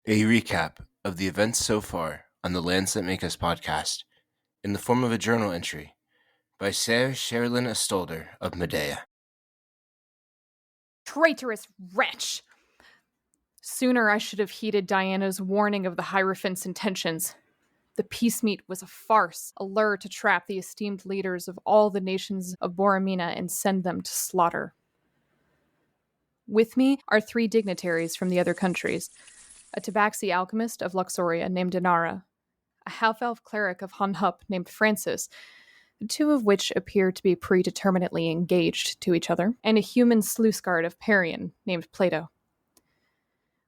A recap of the events so far on the Lands That Make Us podcast in the form of a journal entry by Sherrilyn Astolder of Medea. Traitorous wretch! Sooner I should have heeded Diana's warning of the Hierophant's intentions. The peace meet was a farce, a lure to trap the esteemed leaders of all the nations of Borromina and send them to slaughter. With me are 3 dignitaries from the other countries: a Tabaxi alchemist of Luxoria named Inara, a half-elf cleric of Hunhup named Francis, the 2 of which appear to be predeterminately engaged to each other, and a human sluice guard of Perian named Plato.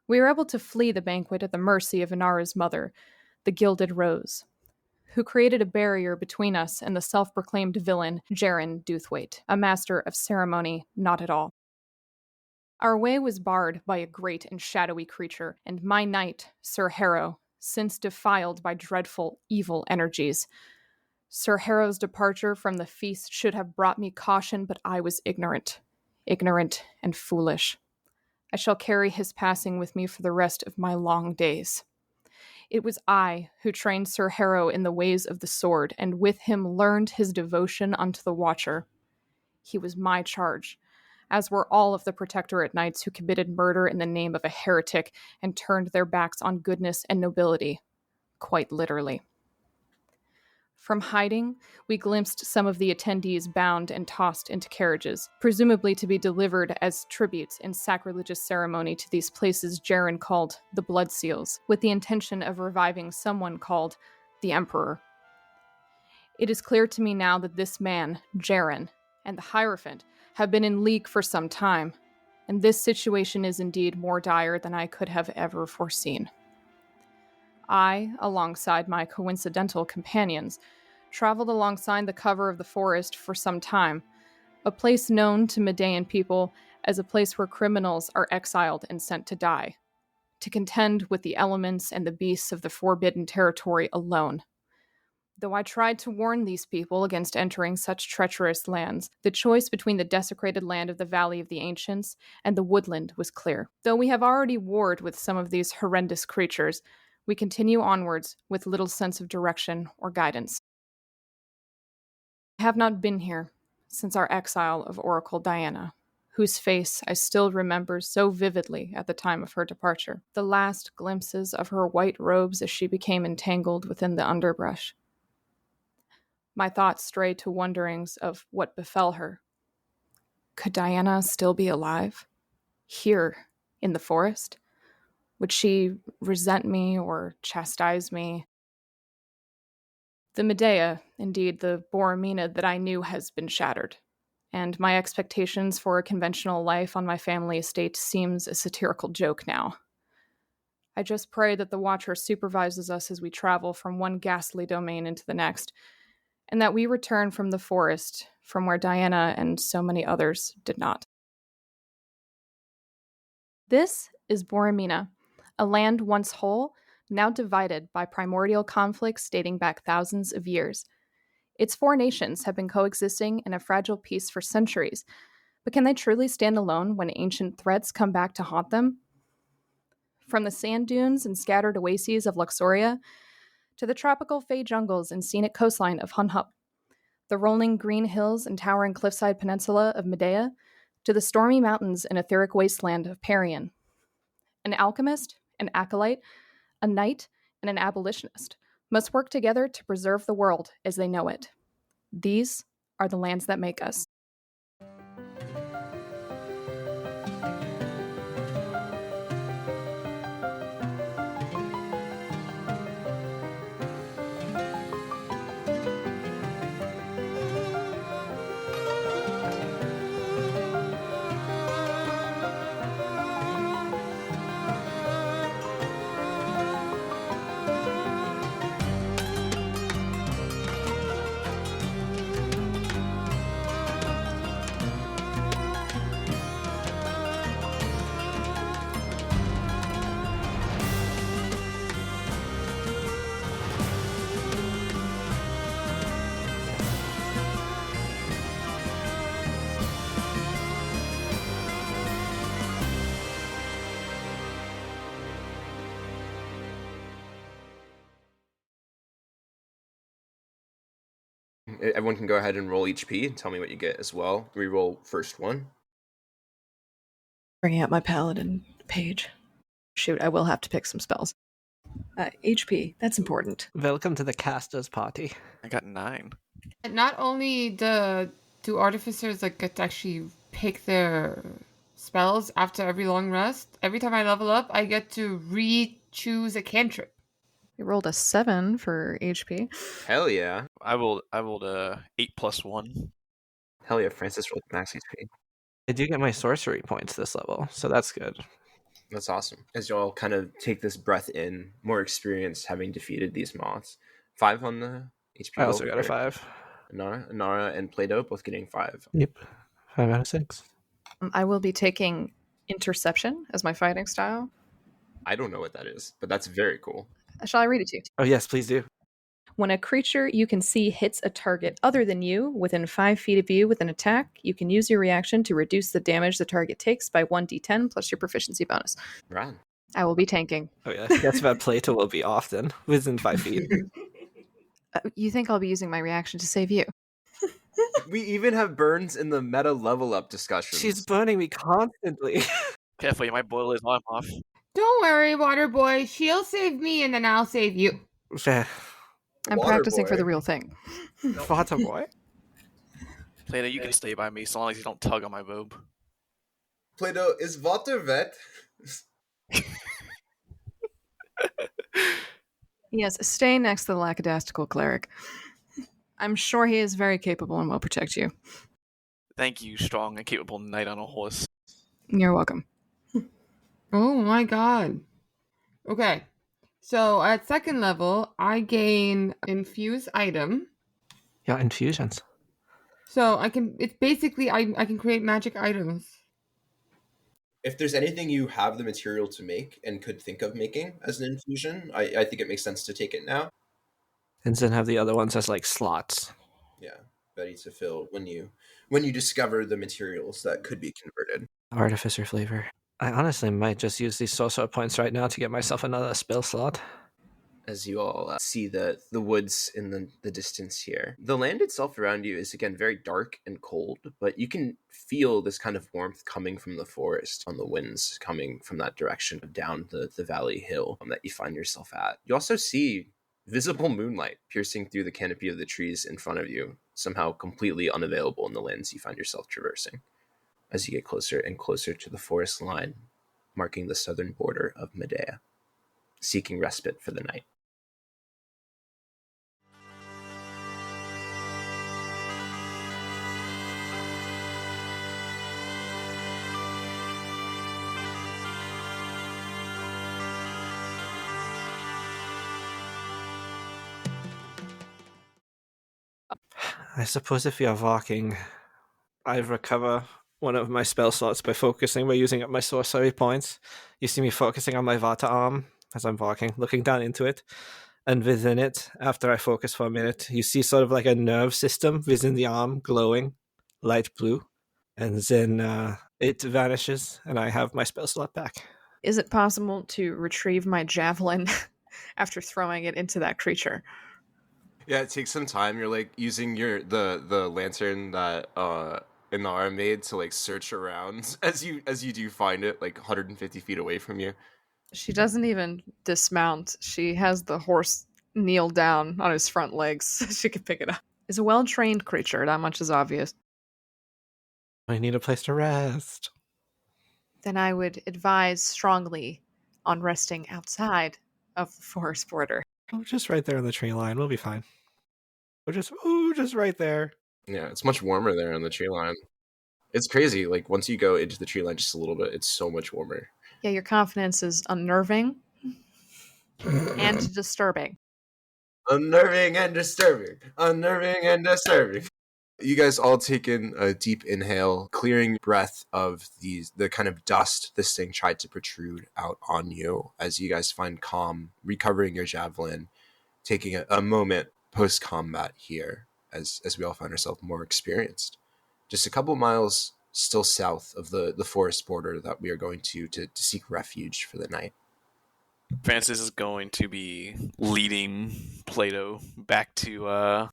We were able to flee the banquet at the mercy of Inara's mother, the Gilded Rose, who created a barrier between us and the self-proclaimed villain Jaren Doothwaite, a master of ceremony not at all. Our way was barred by a great and shadowy creature, and my knight, Sir Harrow, since defiled by dreadful, evil energies. Sir Harrow's departure from the feast should have brought me caution, but I was ignorant and foolish. I shall carry his passing with me for the rest of my long days. It was I who trained Sir Harrow in the ways of the sword, and with him learned his devotion unto the Watcher. He was my charge, as were all of the Protectorate knights who committed murder in the name of a heretic and turned their backs on goodness and nobility, quite literally. From hiding, we glimpsed some of the attendees bound and tossed into carriages, presumably to be delivered as tributes in sacrilegious ceremony to these places Jaren called the Blood Seals, with the intention of reviving someone called the Emperor. It is clear to me now that this man, Jaren, and the Hierophant have been in league for some time, and this situation is indeed more dire than I could have ever foreseen. I, alongside my coincidental companions, traveled alongside the cover of the forest for some time, a place known to Medean people as a place where criminals are exiled and sent to die, to contend with the elements and the beasts of the forbidden territory alone. Though I tried to warn these people against entering such treacherous lands, the choice between the desecrated land of the Valley of the Ancients and the woodland was clear. Though we have already warred with some of these horrendous creatures, we continue onwards with little sense of direction or guidance. I have not been here since our exile of Oracle Diana, whose face I still remember so vividly at the time of her departure. The last glimpses of her white robes as she became entangled within the underbrush. My thoughts stray to wonderings of what befell her. Could Diana still be alive? Here, in the forest? Would she resent me or chastise me? The Medea, indeed the Borromina that I knew, has been shattered, and my expectations for a conventional life on my family estate seems a satirical joke now. I just pray that the Watcher supervises us as we travel from one ghastly domain into the next, and that we return from the forest from where Diana and so many others did not. This is Borromina, a land once whole, now divided by primordial conflicts dating back thousands of years. Its 4 nations have been coexisting in a fragile peace for centuries, but can they truly stand alone when ancient threats come back to haunt them? From the sand dunes and scattered oases of Luxoria, to the tropical fey jungles and scenic coastline of Hunhup, the rolling green hills and towering cliffside peninsula of Medea, to the stormy mountains and etheric wasteland of Perian. An alchemist, an acolyte, a knight, and an abolitionist must work together to preserve the world as they know it. These are the lands that make us. Everyone can go ahead and roll HP and tell me what you get as well. Reroll first one. Bringing up my paladin page. Shoot, I will have to pick some spells. HP, that's important. Welcome to the caster's party. I got 9. And not only do artificers get to actually pick their spells after every long rest, every time I level up, I get to re-choose a cantrip. We rolled a 7 for HP. Hell yeah. I rolled 8 plus 1. Hell yeah, Francis rolled max HP. I do get my sorcery points this level, so that's good. That's awesome. As y'all kind of take this breath in, more experience having defeated these moths. 5 on the HP. I also got a 5. Nara and Play-Doh both getting 5. Yep. 5 out of 6. I will be taking Interception as my fighting style. I don't know what that is, but that's very cool. Shall I read it to you? Oh, yes, please do. When a creature you can see hits a target other than you within 5 feet of you with an attack, you can use your reaction to reduce the damage the target takes by 1d10 plus your proficiency bonus. Right. I will be tanking. Oh, yeah. That's about Plato will be often, within 5 feet. You think I'll be using my reaction to save you? We even have burns in the meta level up discussions. She's burning me constantly. Careful, you might boil his arm off. Don't worry, Water Boy. She'll save me, and then I'll save you. Fair. I'm Water practicing boy. for the real thing. Water boy? Plato, you can stay by me so long as you don't tug on my robe. Play-Doh, is water wet? Yes, stay next to the lackadaisical cleric. I'm sure he is very capable and will protect you. Thank you, strong and capable knight on a horse. You're welcome. Oh my god. Okay. So at second level, I gain infuse item. Yeah, infusions. So it's basically I can create magic items. If there's anything you have the material to make and could think of making as an infusion, I think it makes sense to take it now. And then have the other ones as like slots. Yeah, ready to fill when you discover the materials that could be converted. Artificer flavor. I honestly might just use these sorcerer points right now to get myself another spell slot. As you all see the woods in the distance here. The land itself around you is, again, very dark and cold, but you can feel this kind of warmth coming from the forest on the winds coming from that direction down the valley hill that you find yourself at. You also see visible moonlight piercing through the canopy of the trees in front of you, somehow completely unavailable in the lands you find yourself traversing. As you get closer and closer to the forest line, marking the southern border of Medea, seeking respite for the night. I suppose if you're walking, I recover one of my spell slots by using up my sorcery points. You see me focusing on my Vata arm as I'm walking, looking down into it. And within it, after I focus for a minute, you see sort of like a nerve system within the arm glowing light blue. And then it vanishes, and I have my spell slot back. Is it possible to retrieve my javelin after throwing it into that creature? Yeah, it takes some time. You're like using the lantern that Inara made to like search around as you do find it like 150 feet away from you. She doesn't even dismount. She has the horse kneel down on his front legs so she can pick it up. It's a well-trained creature, that much is obvious. I need a place to rest. Then I would advise strongly on resting outside of the forest border. Oh, just right there on the tree line. We'll be fine. Just right there. Yeah, it's much warmer there on the tree line. It's crazy. Like once you go into the tree line just a little bit, it's so much warmer. Yeah, your confidence is unnerving and disturbing. Unnerving and disturbing. Unnerving and disturbing. You guys all take in a deep inhale, clearing breath of the kind of dust this thing tried to protrude out on you as you guys find calm, recovering your javelin, taking a moment post-combat here as we all find ourselves more experienced. Just a couple miles still south of the forest border that we are going to seek refuge for the night. Francis is going to be leading Plato back to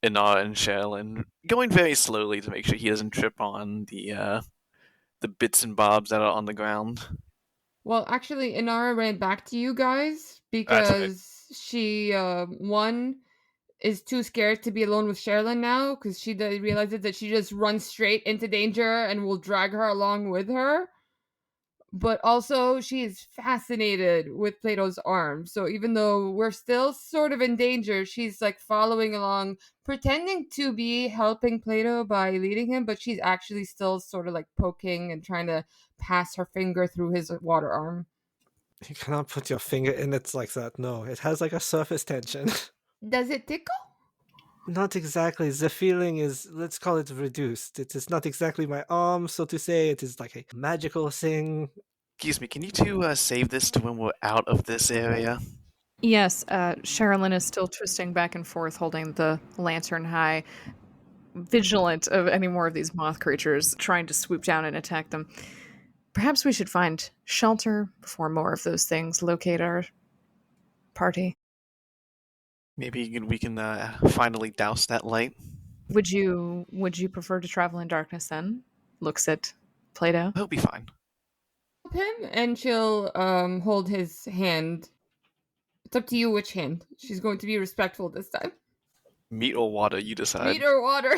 Inar and Sherrilyn, going very slowly to make sure he doesn't trip on the bits and bobs that are on the ground. Well, actually, Inara ran back to you guys That's right. because she, one, is too scared to be alone with Sherrilyn now because she realizes that she just runs straight into danger and will drag her along with her. But also, she is fascinated with Plato's arm. So even though we're still sort of in danger, she's like following along, pretending to be helping Plato by leading him, but she's actually still sort of like poking and trying to pass her finger through his water arm. You cannot put your finger in it like that. No, it has like a surface tension. Does it tickle? Not exactly. The feeling is, let's call it reduced. It is not exactly my arm, so to say. It is like a magical thing. Excuse me, can you two save this to when we're out of this area? Yes, Sherrilyn is still twisting back and forth, holding the lantern high, vigilant of any more of these moth creatures trying to swoop down and attack them. Perhaps we should find shelter before more of those things locate our party. Maybe we can finally douse that light. Would you prefer to travel in darkness then? Looks at Plato. He'll be fine. Him and she'll hold his hand. It's up to you which hand. She's going to be respectful this time. Meat or water, you decide. Meat or water?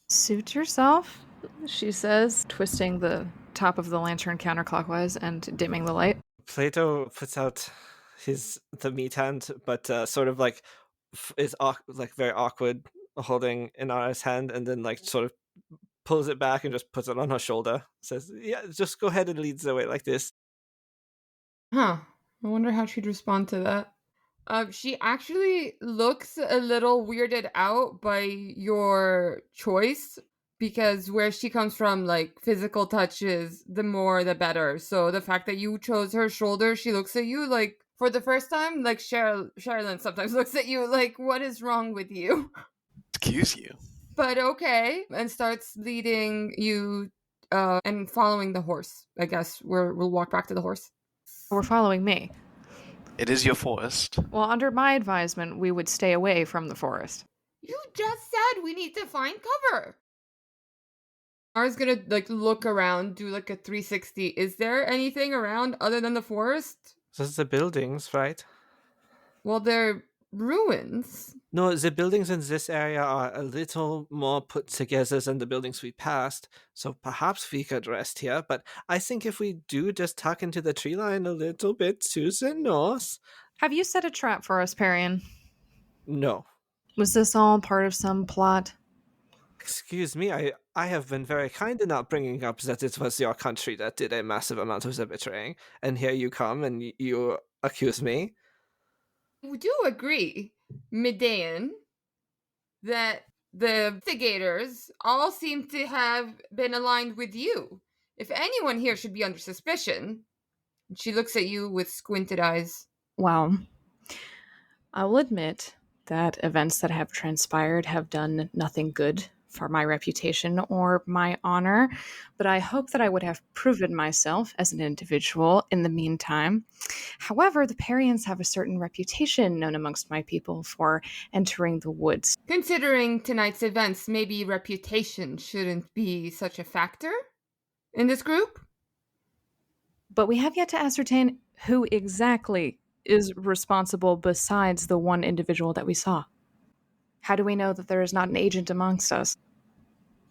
Suit yourself, she says, twisting the top of the lantern counterclockwise and dimming the light. Plato puts out the meat hand, but sort of like is like very awkward holding Inara's hand, and then like sort of pulls it back and just puts it on her shoulder. Says, "Yeah, just go ahead and lead the way like this." Huh. I wonder how she'd respond to that. She actually looks a little weirded out by your choice because where she comes from, like physical touches, the more the better. So the fact that you chose her shoulder, she looks at you like for the first time, like Sherrilyn sometimes looks at you like, "What is wrong with you?" Excuse you. But okay, and starts leading you and following the horse. I guess we'll walk back to the horse. We're following me. It is your forest. Well, under my advisement, we would stay away from the forest. You just said we need to find cover. Ara's gonna like look around, do like a 360. Is there anything around other than the forest? Those are the buildings, right? Well, they're ruins. No, the buildings in this area are a little more put together than the buildings we passed, so perhaps we could rest here, but I think if we do just tuck into the tree line a little bit to the north... Have you set a trap for us, Perian? No. Was this all part of some plot? Excuse me, I have been very kind in not bringing up that it was your country that did a massive amount of the betraying, and here you come and you accuse me. We do agree, Midaean, that the investigators all seem to have been aligned with you. If anyone here should be under suspicion, she looks at you with squinted eyes. Well, I will admit that events that have transpired have done nothing good for my reputation or my honor, but I hope that I would have proven myself as an individual in the meantime. However, the Perians have a certain reputation known amongst my people for entering the woods. Considering tonight's events, maybe reputation shouldn't be such a factor in this group? But we have yet to ascertain who exactly is responsible besides the one individual that we saw. How do we know that there is not an agent amongst us?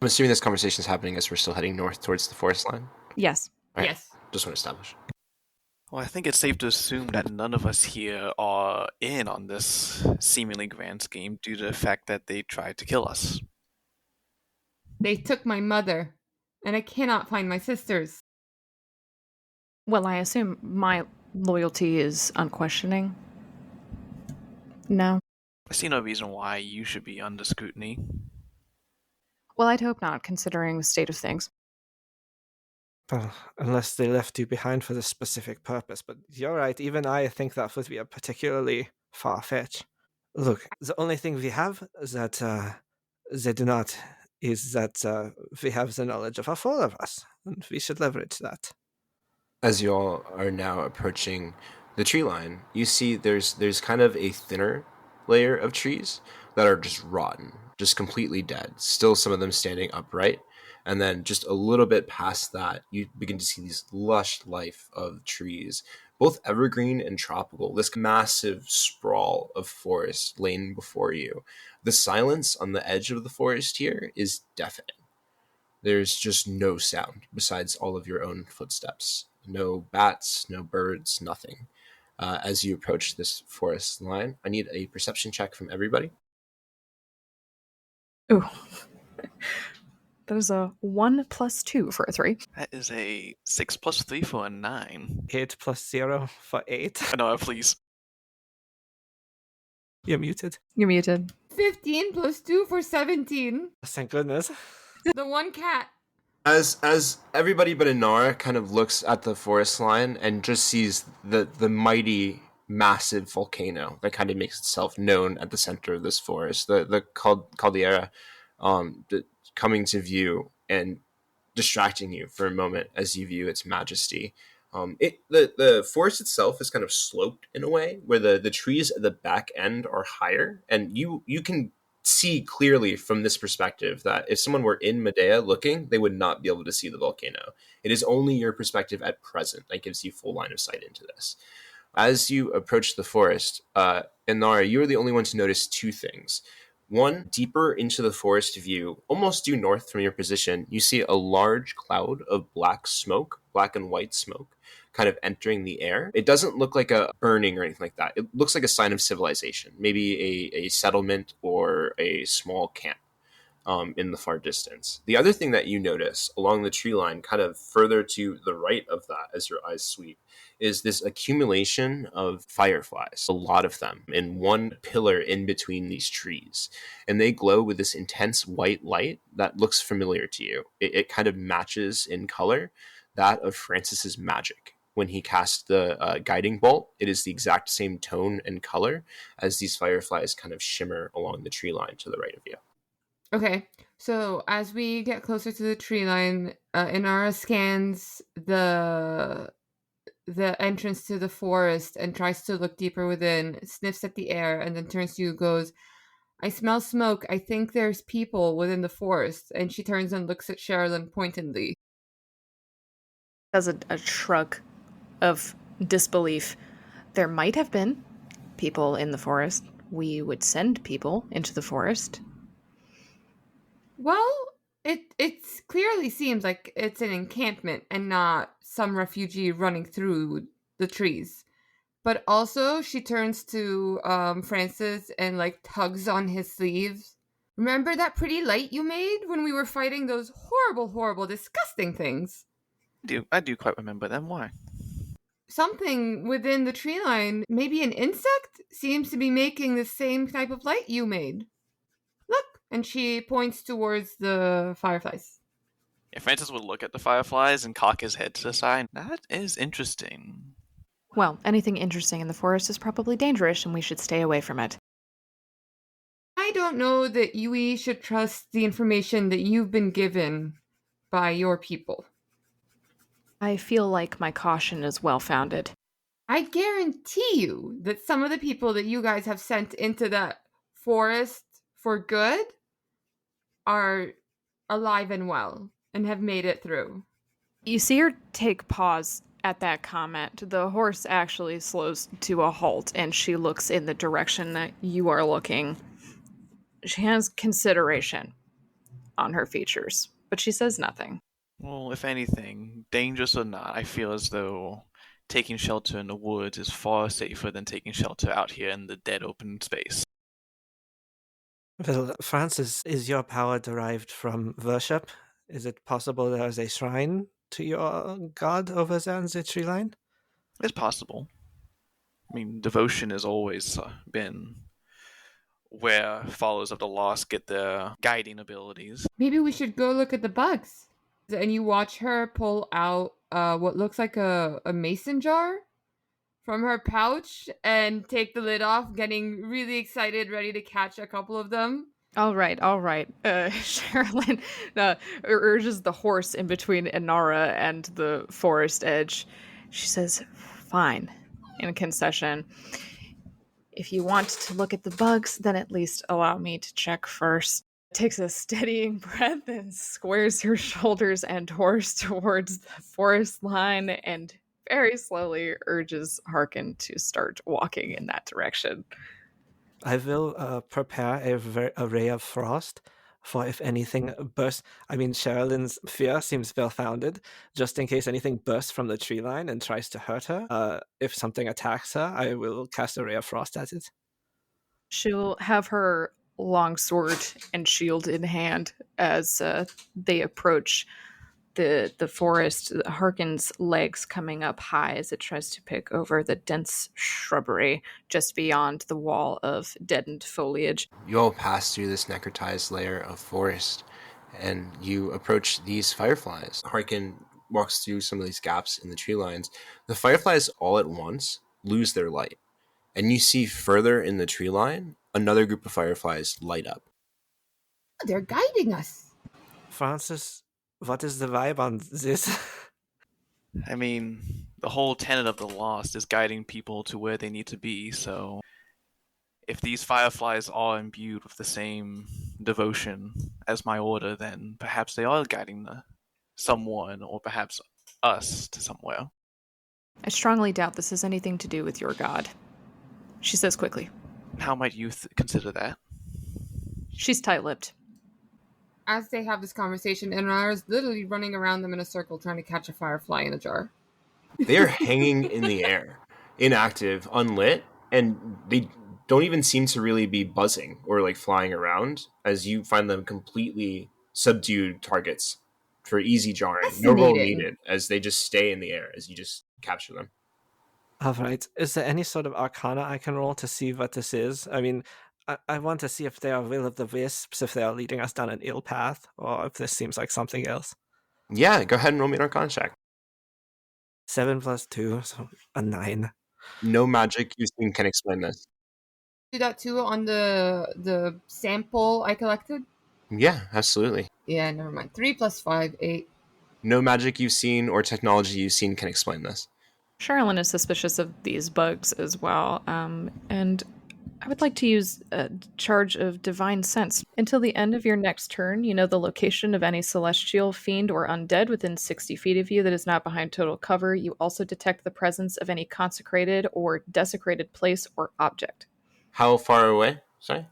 I'm assuming this conversation is happening as we're still heading north towards the forest line. Yes. Right. Yes. Just want to establish. Well, I think it's safe to assume that none of us here are in on this seemingly grand scheme due to the fact that they tried to kill us. They took my mother, and I cannot find my sisters. Well, I assume my loyalty is unquestioning. No. I see no reason why you should be under scrutiny. Well, I'd hope not, considering the state of things. Well, unless they left you behind for this specific purpose, but you're right, even I think that would be a particularly far-fetched. Look, the only thing we have that they do not is that we have the knowledge of all four of us, and we should leverage that. As you all are now approaching The tree line, you see there's kind of a thinner layer of trees that are just rotten, just completely dead. Still some of them standing upright. And then just a little bit past that, you begin to see these lush life of trees, both evergreen and tropical. This massive sprawl of forest laying before you. The silence on the edge of the forest here is deafening. There's just no sound besides all of your own footsteps. No bats, no birds, nothing. As you approach this forest line, I need a perception check from everybody. Ooh. That is a 1 + 2 for a 3. That is a 6 + 3 for a 9. 8 + 0 for 8. No, please. You're muted. You're muted. 15 + 2 for 17. Thank goodness. The one cat. As everybody but Inara kind of looks at the forest line and just sees the mighty, massive volcano that kind of makes itself known at the center of this forest, the caldera, coming to view and distracting you for a moment as you view its majesty. The forest itself is kind of sloped in a way where the trees at the back end are higher, and you can see clearly from this perspective that if someone were in Medea looking, they would not be able to see the volcano. It is only your perspective at present that gives you full line of sight into this. As you approach the forest, Inara, you are the only one to notice two things. One, deeper into the forest view, almost due north from your position, you see a large cloud of black smoke, black and white smoke, kind of entering the air. It doesn't look like a burning or anything like that. It looks like a sign of civilization, maybe a settlement or a small camp in the far distance. The other thing that you notice along the tree line, kind of further to the right of that as your eyes sweep, is this accumulation of fireflies, a lot of them, in one pillar in between these trees. And they glow with this intense white light that looks familiar to you. It kind of matches in color that of Francis's magic. When he cast the guiding bolt, it is the exact same tone and color as these fireflies kind of shimmer along the tree line to the right of you. Okay, so as we get closer to the tree line, Inara scans the entrance to the forest and tries to look deeper within, sniffs at the air, and then turns to you and goes, "I smell smoke. I think there's people within the forest." And she turns and looks at Sherrilyn pointedly. Does a shrug of disbelief. There might have been people in the forest. We would send people into the forest. Well, it clearly seems like it's an encampment and not some refugee running through the trees. But also, she turns to Francis and like tugs on his sleeves. "Remember that pretty light you made when we were fighting those horrible, horrible, disgusting things?" I do quite remember them. Why? Something within the tree line, maybe an insect, seems to be making the same type of light you made. Look! And she points towards the fireflies. Yeah, Francis would look at the fireflies and cock his head to the side. That is interesting. Well, anything interesting in the forest is probably dangerous, and we should stay away from it. I don't know that we should trust the information that you've been given by your people. I feel like my caution is well-founded. I guarantee you that some of the people that you guys have sent into that forest for good are alive and well and have made it through. You see her take pause at that comment. The horse actually slows to a halt, and she looks in the direction that you are looking. She has consideration on her features, but she says nothing. Well, if anything, dangerous or not, I feel as though taking shelter in the woods is far safer than taking shelter out here in the dead open space. Well, Francis, is your power derived from worship? Is it possible there's a shrine to your god over there in the tree line? It's possible. I mean, devotion has always been where followers of the lost get their guiding abilities. Maybe we should go look at the bugs. And you watch her pull out what looks like a mason jar from her pouch and take the lid off, getting really excited, ready to catch a couple of them. All right. Sherrilyn urges the horse in between Inara and the forest edge. She says, "Fine. in concession. If you want to look at the bugs, then at least allow me to check first. Takes a steadying breath and squares her shoulders and horse towards the forest line and very slowly urges Harkin to start walking in that direction. I will prepare a ray of frost for if anything bursts. I mean, Sherrilyn's fear seems well-founded, just in case anything bursts from the tree line and tries to hurt her. If something attacks her, I will cast a ray of frost at it. She'll have her long sword and shield in hand as they approach the forest. Harkin's legs coming up high as it tries to pick over the dense shrubbery just beyond the wall of deadened foliage. You all pass through this necrotized layer of forest, and you approach these fireflies. Harkin walks through some of these gaps in the tree lines. The fireflies all at once lose their light, and you see further in the tree line another group of fireflies light up. They're guiding us. Francis, what is the vibe on this? I mean, the whole tenet of the Lost is guiding people to where they need to be, so if these fireflies are imbued with the same devotion as my order, then perhaps they are guiding someone, or perhaps us, to somewhere. I strongly doubt this has anything to do with your god, she says quickly. How might you consider that? She's tight-lipped. As they have this conversation, Inara is literally running around them in a circle trying to catch a firefly in a jar. They are hanging in the air, inactive, unlit, and they don't even seem to really be buzzing or like flying around, as you find them completely subdued targets for easy jarring. No roll needed, as they just stay in the air as you just capture them. All right. Is there any sort of arcana I can roll to see what this is? I mean, I want to see if they are will of the wisps, if they are leading us down an ill path, or if this seems like something else. Yeah, go ahead and roll me an arcana check. 7 + 2, so a 9. No magic you've seen can explain this. Do that too on the sample I collected? Yeah, absolutely. Yeah, never mind. 3 + 5, 8. No magic you've seen or technology you've seen can explain this. Sherrilyn is suspicious of these bugs as well, and I would like to use a charge of divine sense. Until the end of your next turn, you know the location of any celestial, fiend, or undead within 60 feet of you that is not behind total cover. You also detect the presence of any consecrated or desecrated place or object. How far away? Sorry?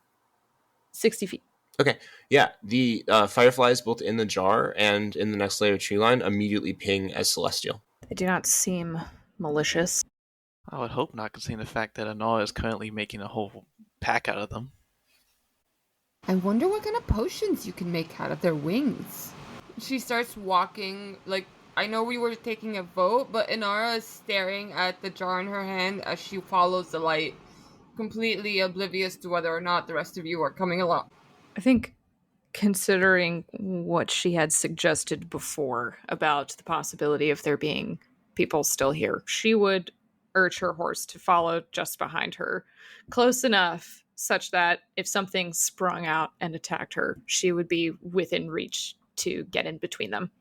60 feet. Okay, yeah, the fireflies both in the jar and in the next layer of tree line immediately ping as celestial. They do not seem malicious. I would hope not, considering the fact that Anara is currently making a whole pack out of them. I wonder what kind of potions you can make out of their wings. She starts walking, like, I know we were taking a vote, but Inara is staring at the jar in her hand as she follows the light, completely oblivious to whether or not the rest of you are coming along. I think, considering what she had suggested before about the possibility of there being people still here, she would urge her horse to follow just behind her, close enough such that if something sprung out and attacked her, she would be within reach to get in between them.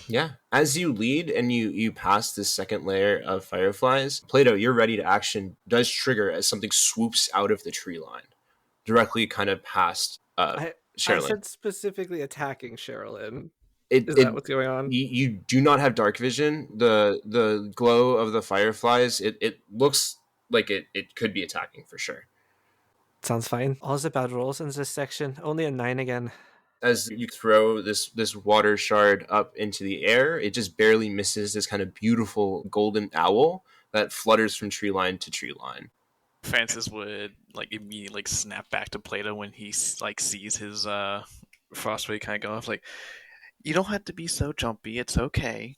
Yeah. As you lead and you pass this second layer of fireflies, Plato, your ready to action does trigger as something swoops out of the tree line, directly kind of past I Sherrilyn. said specifically attacking Sherrilyn. Is that what's going on? You do not have dark vision. The glow of the fireflies, it looks like it could be attacking for sure. Sounds fine. All's about rolls in this section. Only a 9 again. As you throw this water shard up into the air, it just barely misses this kind of beautiful golden owl that flutters from tree line to tree line. Francis would immediately snap back to Plato when he sees his frostray kind of go off. You don't have to be so jumpy. It's okay.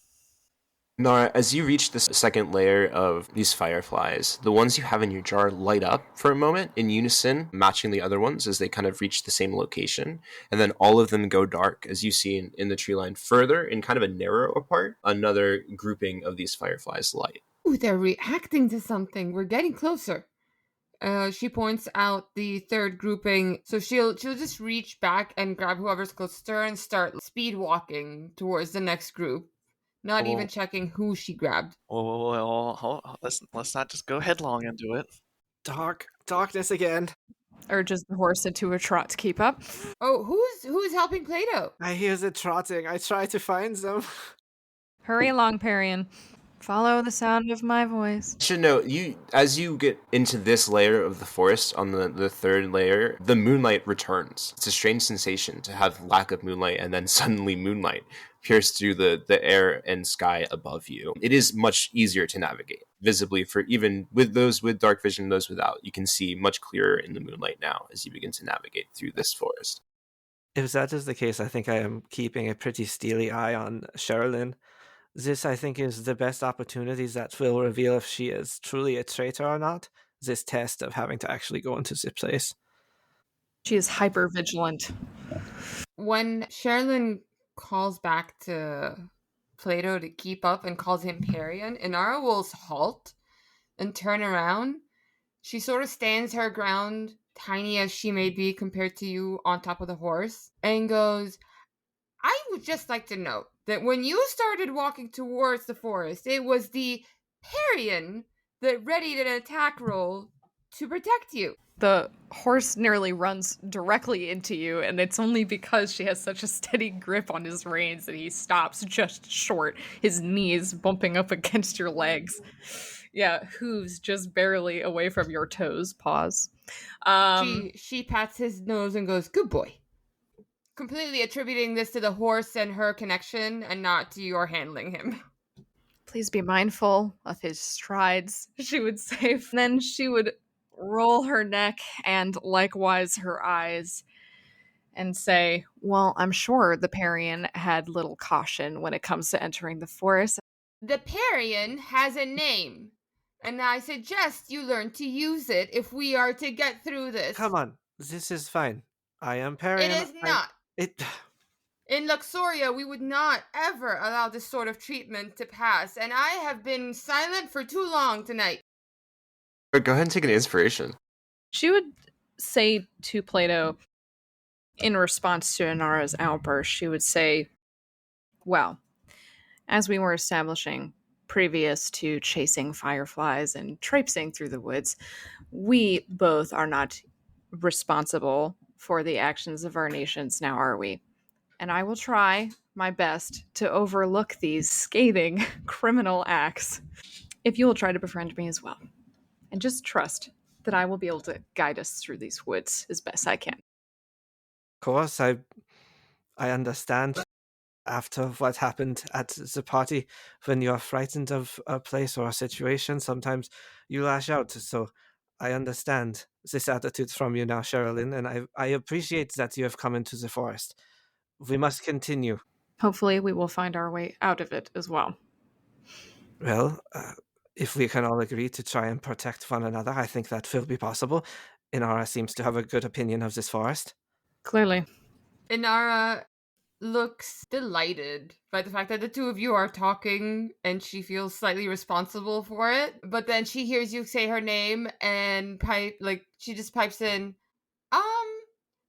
Nara, as you reach the second layer of these fireflies, the ones you have in your jar light up for a moment in unison, matching the other ones as they kind of reach the same location. And then all of them go dark, as you see in the tree line further, in kind of a narrow apart, another grouping of these fireflies light. Ooh, they're reacting to something. We're getting closer. She points out the third grouping, so she'll just reach back and grab whoever's close to her and start speed walking towards the next group, not Oh. even checking who she grabbed. Let's not just go headlong into it. Darkness again. Urges the horse into a trot to keep up. Oh, who's helping Plato? I hear the trotting. I try to find them. Hurry along, Perian. Follow the sound of my voice. I should note, as you get into this layer of the forest, on the third layer, the moonlight returns. It's a strange sensation to have lack of moonlight and then suddenly moonlight pierce through the air and sky above you. It is much easier to navigate visibly for even with those with dark vision, those without. You can see much clearer in the moonlight now as you begin to navigate through this forest. If that is the case, I think I am keeping a pretty steely eye on Sherrilyn. This, I think, is the best opportunity that will reveal if she is truly a traitor or not. This test of having to actually go into this place. She is hyper vigilant. When Sherrilyn calls back to Plato to keep up and calls him Perian, Inara will halt and turn around. She sort of stands her ground, tiny as she may be compared to you on top of the horse, and goes, I would just like to note that when you started walking towards the forest, it was the Perian that readied an attack roll to protect you. The horse nearly runs directly into you, and it's only because she has such a steady grip on his reins that he stops just short, his knees bumping up against your legs. Yeah, hooves just barely away from your toes. Pause. She pats his nose and goes, good boy. Completely attributing this to the horse and her connection and not to your handling him. Please be mindful of his strides, she would say. And then she would roll her neck and likewise her eyes and say, well, I'm sure the Perian had little caution when it comes to entering the forest. The Perian has a name, and I suggest you learn to use it if we are to get through this. Come on, this is fine. I am Perian. It is not. In Luxoria, we would not ever allow this sort of treatment to pass, and I have been silent for too long tonight. Go ahead and take an inspiration. She would say to Plato, in response to Inara's outburst, she would say, well, as we were establishing previous to chasing fireflies and traipsing through the woods, we both are not responsible for the actions of our nations, now are we? And I will try my best to overlook these scathing criminal acts if you will try to befriend me as well. And just trust that I will be able to guide us through these woods as best I can. Of course, I understand. After what happened at the party, when you are frightened of a place or a situation, sometimes you lash out. So I understand this attitude from you now, Sherrilyn, and I appreciate that you have come into the forest. We must continue. Hopefully we will find our way out of it as well. Well, if we can all agree to try and protect one another, I think that will be possible. Inara seems to have a good opinion of this forest. Clearly. Inara looks delighted by the fact that the two of you are talking and she feels slightly responsible for it. But then she hears you say her name and she just pipes in,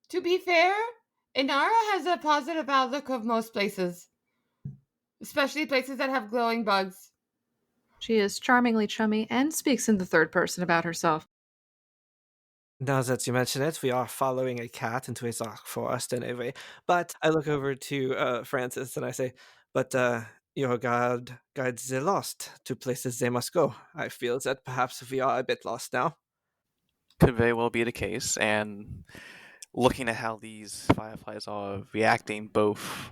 to be fair, Inara has a positive outlook of most places. Especially places that have glowing bugs. She is charmingly chummy and speaks in the third person about herself. Now that you mention it, we are following a cat into a dark forest anyway. But I look over to Francis and I say, but your guides the lost to places they must go. I feel that perhaps we are a bit lost now. Could very well be the case, and looking at how these fireflies are reacting both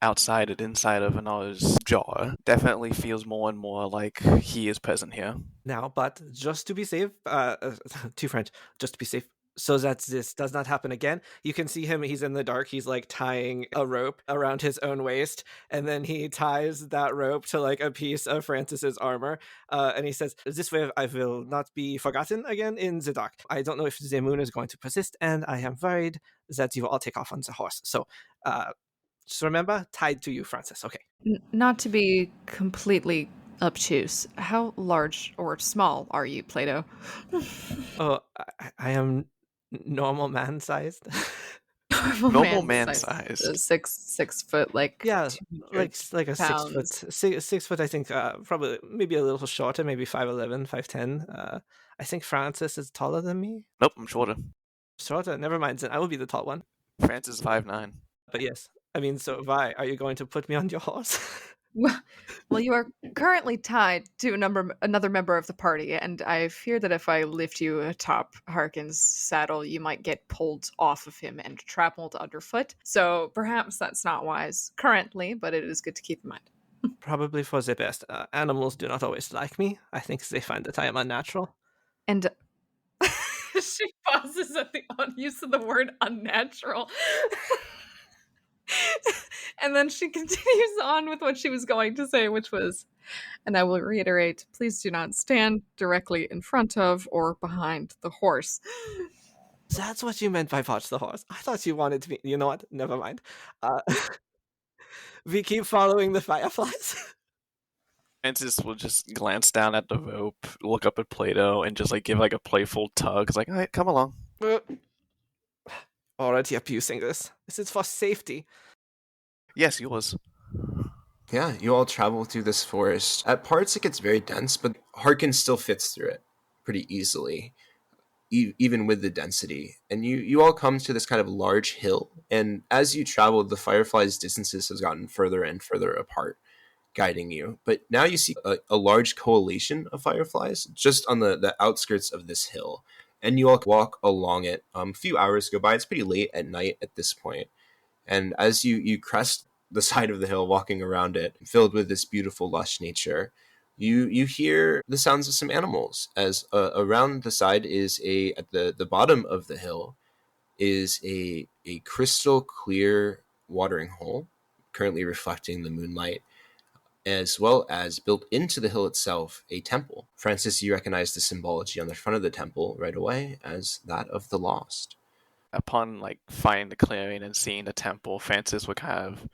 outside and inside of Anar's jar, definitely feels more and more like he is present here. Now, but just to be safe, to French, just to be safe, so that this does not happen again, you can see him, he's in the dark, he's like tying a rope around his own waist, and then he ties that rope to like a piece of Francis's armor, and he says, this way I will not be forgotten again in the dark. I don't know if the moon is going to persist, and I am worried that you will all take off on the horse. So, just remember, tied to you, Francis, okay. Not to be completely obtuse, how large or small are you, Plato? Oh, I am normal man-sized. Normal man sized. 6 foot, like Yeah, 200 like a 6 foot, pounds. 6 foot. I think probably maybe a little shorter, maybe 5'11", 5'10". I think Francis is taller than me. Nope, I'm shorter. Shorter. Never mind. Then I will be the tall one. Francis 5'9". But yes, I mean, so Vi, are you going to put me on your horse? Well, you are currently tied to another member of the party, and I fear that if I lift you atop Harkin's saddle, you might get pulled off of him and trampled underfoot. So perhaps that's not wise currently, but it is good to keep in mind. Probably for the best. Animals do not always like me. I think they find that I am unnatural. And she pauses at the use of the word unnatural. And then she continues on with what she was going to say, which was, and I will reiterate, please do not stand directly in front of or behind the horse. That's what you meant by watch the horse. I thought you wanted me. You know what? Never mind. We keep following the fireflies. Francis will just glance down at the rope, look up at Plato, and just like give like a playful tug. It's like, all right, come along. Already abusing this. This is for safety. Yes, yours. Yeah, you all travel through this forest. At parts, it gets very dense, but Harkin still fits through it pretty easily, even with the density. And you all come to this kind of large hill, and as you travel, the fireflies' distances has gotten further and further apart, guiding you. But now you see a large coalition of fireflies just on the outskirts of this hill, and you all walk along it. A few hours go by. It's pretty late at night at this point. And as you crest the side of the hill, walking around it, filled with this beautiful, lush nature, you hear the sounds of some animals. As around the side is at the bottom of the hill is a crystal clear watering hole, currently reflecting the moonlight, as well as built into the hill itself, a temple. Francis, you recognize the symbology on the front of the temple right away as that of the lost. Upon like finding the clearing and seeing the temple, Francis would kind of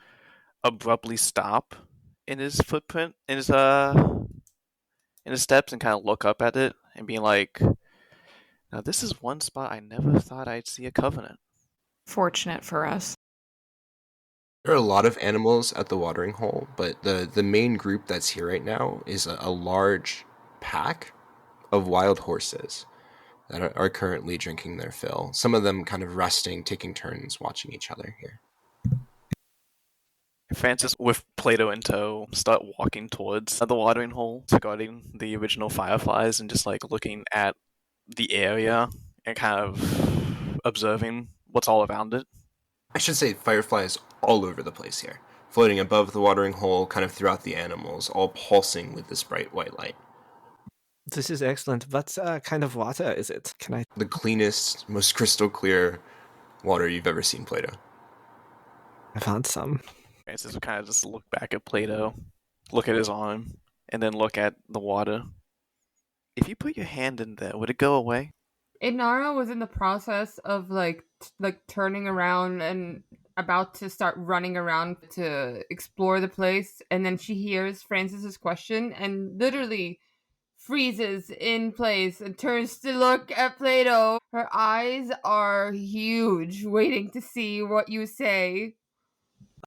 abruptly stop in his footprint, in his steps, and kind of look up at it and be like, now this is one spot I never thought I'd see a covenant. Fortunate for us. There are a lot of animals at the watering hole, but the main group that's here right now is a large pack of wild horses that are currently drinking their fill. Some of them kind of resting, taking turns, watching each other here. Francis, with Plato in tow, start walking towards the watering hole, regarding the original fireflies and just like looking at the area and kind of observing what's all around it. I should say fireflies all over the place here, floating above the watering hole, kind of throughout the animals, all pulsing with this bright white light. This is excellent. What kind of water is it? Can I? The cleanest, most crystal clear water you've ever seen, Plato. I found some. Francis would kind of just look back at Plato, look at his arm, and then look at the water. If you put your hand in there, would it go away? Inara was in the process of like turning around and about to start running around to explore the place, and then she hears Francis's question and literally freezes in place and turns to look at Plato. Her eyes are huge, waiting to see what you say.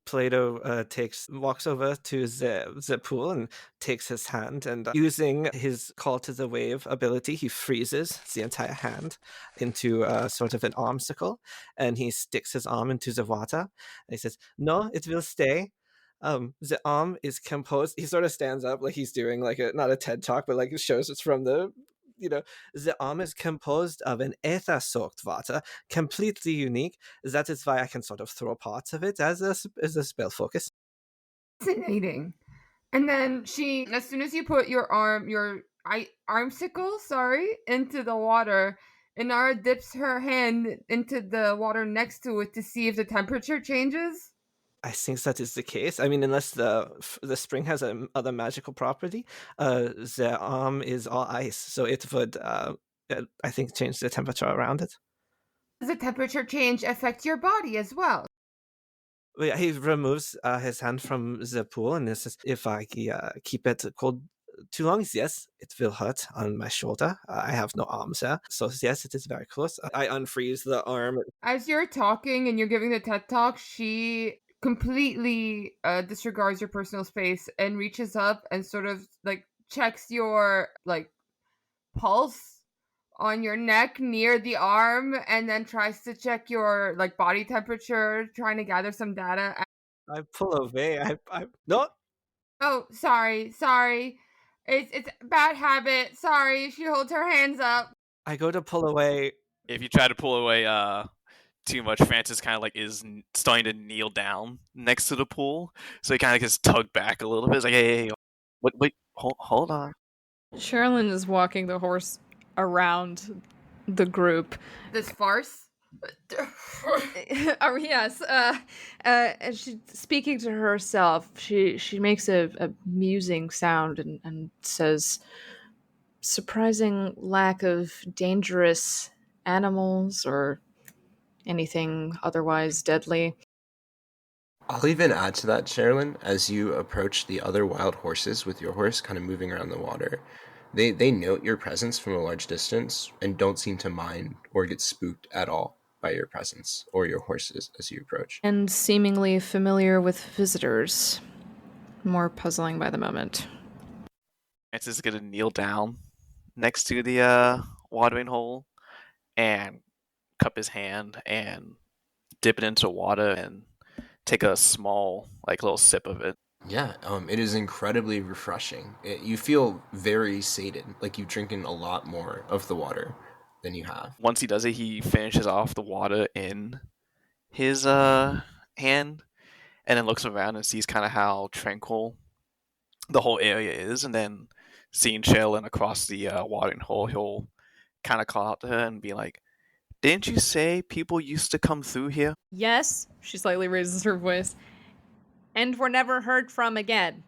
Plato walks over to the pool and takes his hand, and using his call to the wave ability, he freezes the entire hand into sort of an armsicle, and he sticks his arm into the water, and he says, "No, it will stay. The arm is composed." He sort of stands up like he's doing like not a TED talk, but like it shows it's from the arm is composed of an ether-soaked water, completely unique. That is why I can sort of throw parts of it as a spell focus. Fascinating. And then she, as soon as you put your armsicle, into the water, Inara dips her hand into the water next to it to see if the temperature changes. I think that is the case. I mean, unless the spring has other magical property, the arm is all ice, so it would, I think, change the temperature around it. Does the temperature change affect your body as well? He removes his hand from the pool and says, "If I keep it cold too long, yes, it will hurt on my shoulder. I have no arms there. So yes, it is very close. I unfreeze the arm. As you're talking and you're giving the TED talk, she completely disregards your personal space and reaches up and sort of like checks your like pulse on your neck near the arm, and then tries to check your like body temperature, trying to gather some data. I pull away. I no. Oh, sorry. It's a bad habit. Sorry. She holds her hands up. I go to pull away. If you try to pull away too much, Francis kind of like is starting to kneel down next to the pool, so he kind of gets tugged back a little bit. It's like, hey, wait, hold on. Sherrilyn is walking the horse around the group. This farce. Oh yes, and she's speaking to herself. She makes a musing sound and says, "Surprising lack of dangerous animals or anything otherwise deadly." I'll even add to that, Sherilyn, as you approach the other wild horses with your horse kind of moving around the water. They note your presence from a large distance and don't seem to mind or get spooked at all by your presence or your horses as you approach. And seemingly familiar with visitors. More puzzling by the moment. Francis is gonna kneel down next to the watering hole and cup his hand and dip it into water and take a small, like, little sip of it. Yeah, it is incredibly refreshing. You feel very sated, like you've drinking a lot more of the water than you have. Once he does it, he finishes off the water in his hand and then looks around and sees kind of how tranquil the whole area is, and then seeing Sherrilyn across the watering hole, he'll kind of call out to her and be like, "Didn't you say people used to come through here?" Yes, she slightly raises her voice. And were never heard from again.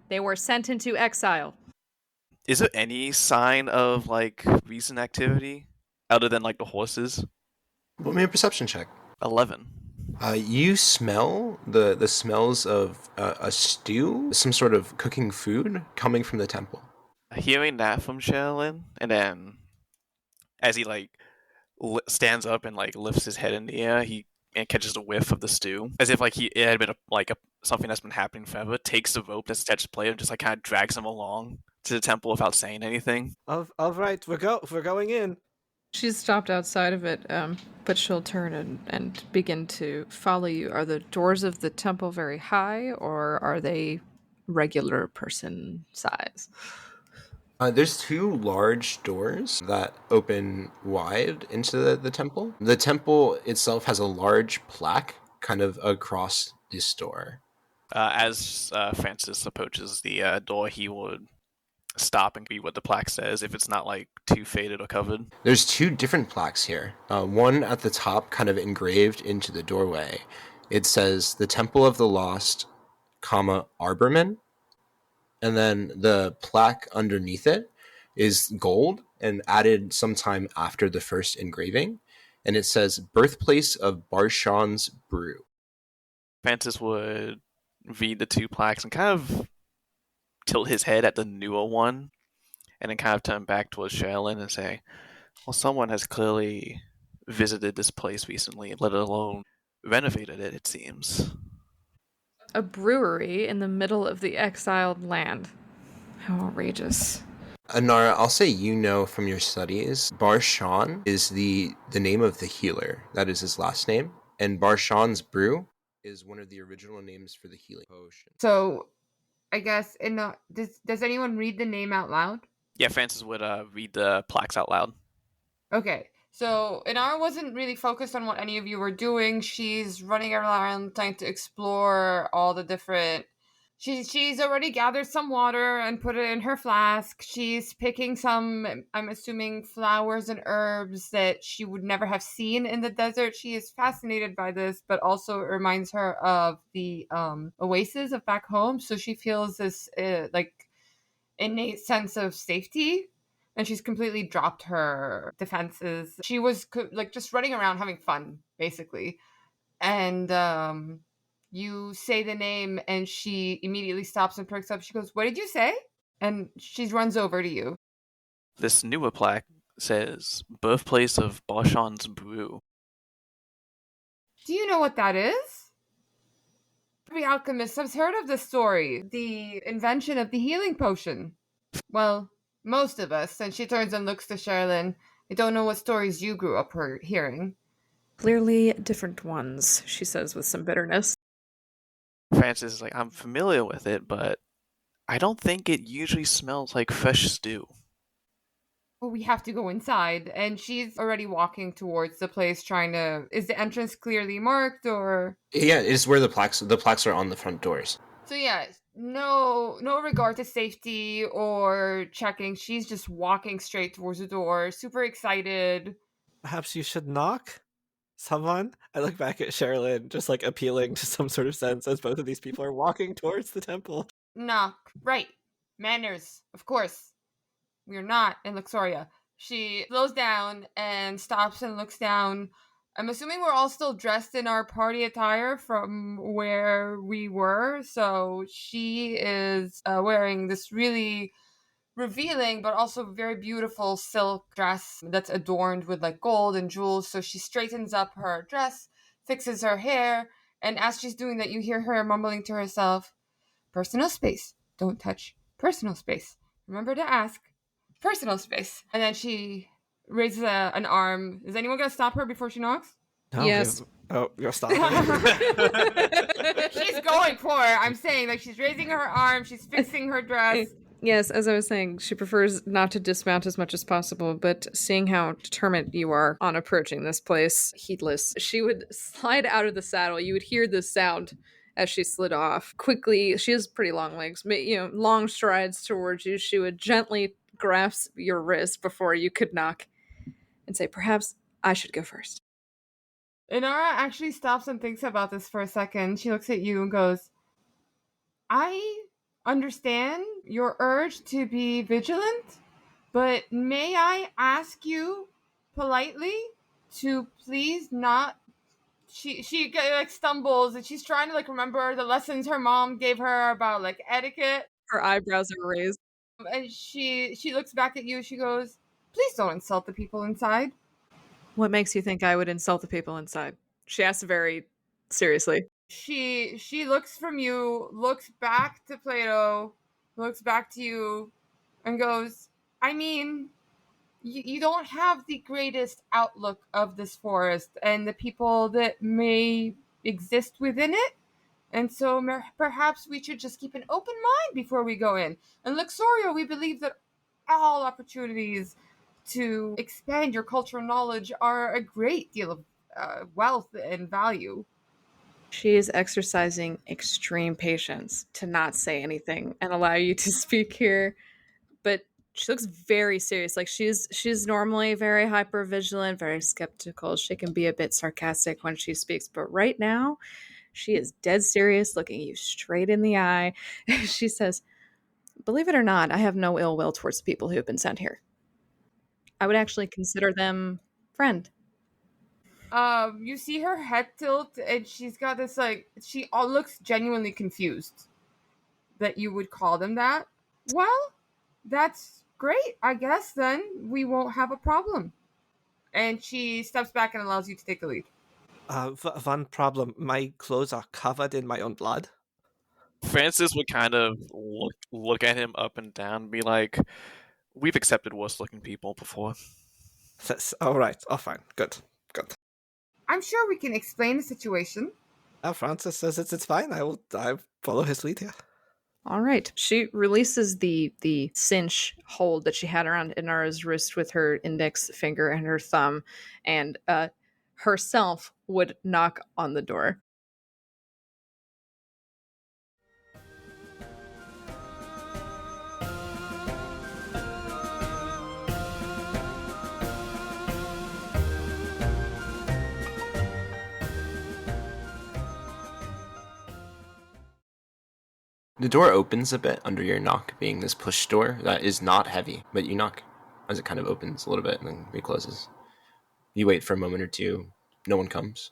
They were sent into exile. Is there any sign of like recent activity other than like the horses? Roll me a perception check. 11. You smell the smells of a stew, some sort of cooking food coming from the temple. Hearing that from Sherrilyn, and then as he like stands up and like lifts his head in the air, he catches a whiff of the stew, as if like it had been something that's been happening forever. Takes the rope that's attached to the plate and just like kind of drags him along to the temple without saying anything. All right, we're going in. She's stopped outside of it, but she'll turn and begin to follow you. Are the doors of the temple very high, or are they regular person size? There's two large doors that open wide into the temple. The temple itself has a large plaque kind of across this door. As Francis approaches the door, he would stop and read what the plaque says if it's not like too faded or covered. There's two different plaques here. One at the top, kind of engraved into the doorway. It says the Temple of the Lost, Arborman. And then the plaque underneath it is gold and added sometime after the first engraving. And it says Birthplace of Barshan's Brew. Francis would read the two plaques and kind of tilt his head at the newer one and then kind of turn back towards Sherrilyn and say, well, someone has clearly visited this place recently, let alone renovated it, it seems. A brewery in the middle of the exiled land. How outrageous. Anara, I'll say you know from your studies, Barshan is the name of the healer. That is his last name. And Barshan's Brew is one of the original names for the healing potion. So, I guess, does anyone read the name out loud? Yeah, Francis would read the plaques out loud. Okay. So, Inara wasn't really focused on what any of you were doing. She's running around trying to explore all the different... She's already gathered some water and put it in her flask. She's picking some, I'm assuming, flowers and herbs that she would never have seen in the desert. She is fascinated by this, but also it reminds her of the oases of back home. So she feels this innate sense of safety. And she's completely dropped her defenses. She was just running around having fun, basically. And you say the name and she immediately stops and perks up. She goes, "What did you say?" And she runs over to you. This newer plaque says birthplace of Boshan's brew. Do you know what that is? Every alchemist has heard of this story. The invention of the healing potion. Well, most of us. And she turns and looks to Sherrilyn. I don't know what stories you grew up hearing. Clearly different ones, she says with some bitterness. Francis is like, I'm familiar with it, but I don't think it usually smells like fresh stew. Well, we have to go inside. And she's already walking towards the place trying to... Is the entrance clearly marked or... Yeah, it's where the plaques are on the front doors. So yeah, no regard to safety or checking. She's just walking straight towards the door, super excited. Perhaps you should knock? Someone? I look back at Sherrilyn, just like appealing to some sort of sense as both of these people are walking towards the temple. Knock. Right. Manners. Of course. We're not in Luxoria. She slows down and stops and looks down. I'm assuming we're all still dressed in our party attire from where we were. So she is wearing this really revealing but also very beautiful silk dress that's adorned with like gold and jewels. So she straightens up her dress, fixes her hair, and as she's doing that, you hear her mumbling to herself, personal space. Don't touch personal space. Remember to ask. Personal space. And then she raises an arm. Is anyone going to stop her before she knocks? No, Yes. You're stopping. She's going for it. I'm saying, like, she's raising her arm. She's fixing her dress. Yes, as I was saying, she prefers not to dismount as much as possible, but seeing how determined you are on approaching this place, heedless, she would slide out of the saddle. You would hear the sound as she slid off. Quickly, she has pretty long legs, long strides towards you. She would gently grasp your wrist before you could knock and say, perhaps I should go first. Inara actually stops and thinks about this for a second. She looks at you and goes, I understand your urge to be vigilant, but may I ask you politely to please not... She like stumbles and she's trying to like remember the lessons her mom gave her about like etiquette. Her eyebrows are raised. And she looks back at you. She goes, please don't insult the people inside. What makes you think I would insult the people inside? She asks very seriously. She looks from you, looks back to Plato, looks back to you, and goes, I mean, you don't have the greatest outlook of this forest and the people that may exist within it. And so perhaps we should just keep an open mind before we go in. In Luxoria, we believe that all opportunities to expand your cultural knowledge are a great deal of wealth and value. She is exercising extreme patience to not say anything and allow you to speak here. But she looks very serious. Like she's normally very hyper vigilant, very skeptical. She can be a bit sarcastic when she speaks, but right now she is dead serious, looking you straight in the eye. She says, believe it or not, I have no ill will towards the people who have been sent here. I would actually consider them friend. You see her head tilt, and she's got this like she all looks genuinely confused that you would call them that. Well, that's great. I guess then we won't have a problem. And she steps back and allows you to take the lead. One problem. My clothes are covered in my own blood. Francis would kind of look at him up and down and be like, we've accepted worse looking people before. That's all right. Oh, fine. Good. I'm sure we can explain the situation. Francis says it's fine. I follow his lead here. All right. She releases the cinch hold that she had around Inara's wrist with her index finger and her thumb, and herself would knock on the door. The door opens a bit under your knock, being this push door that is not heavy, but you knock as it kind of opens a little bit and then recloses. You wait for a moment or two. No one comes.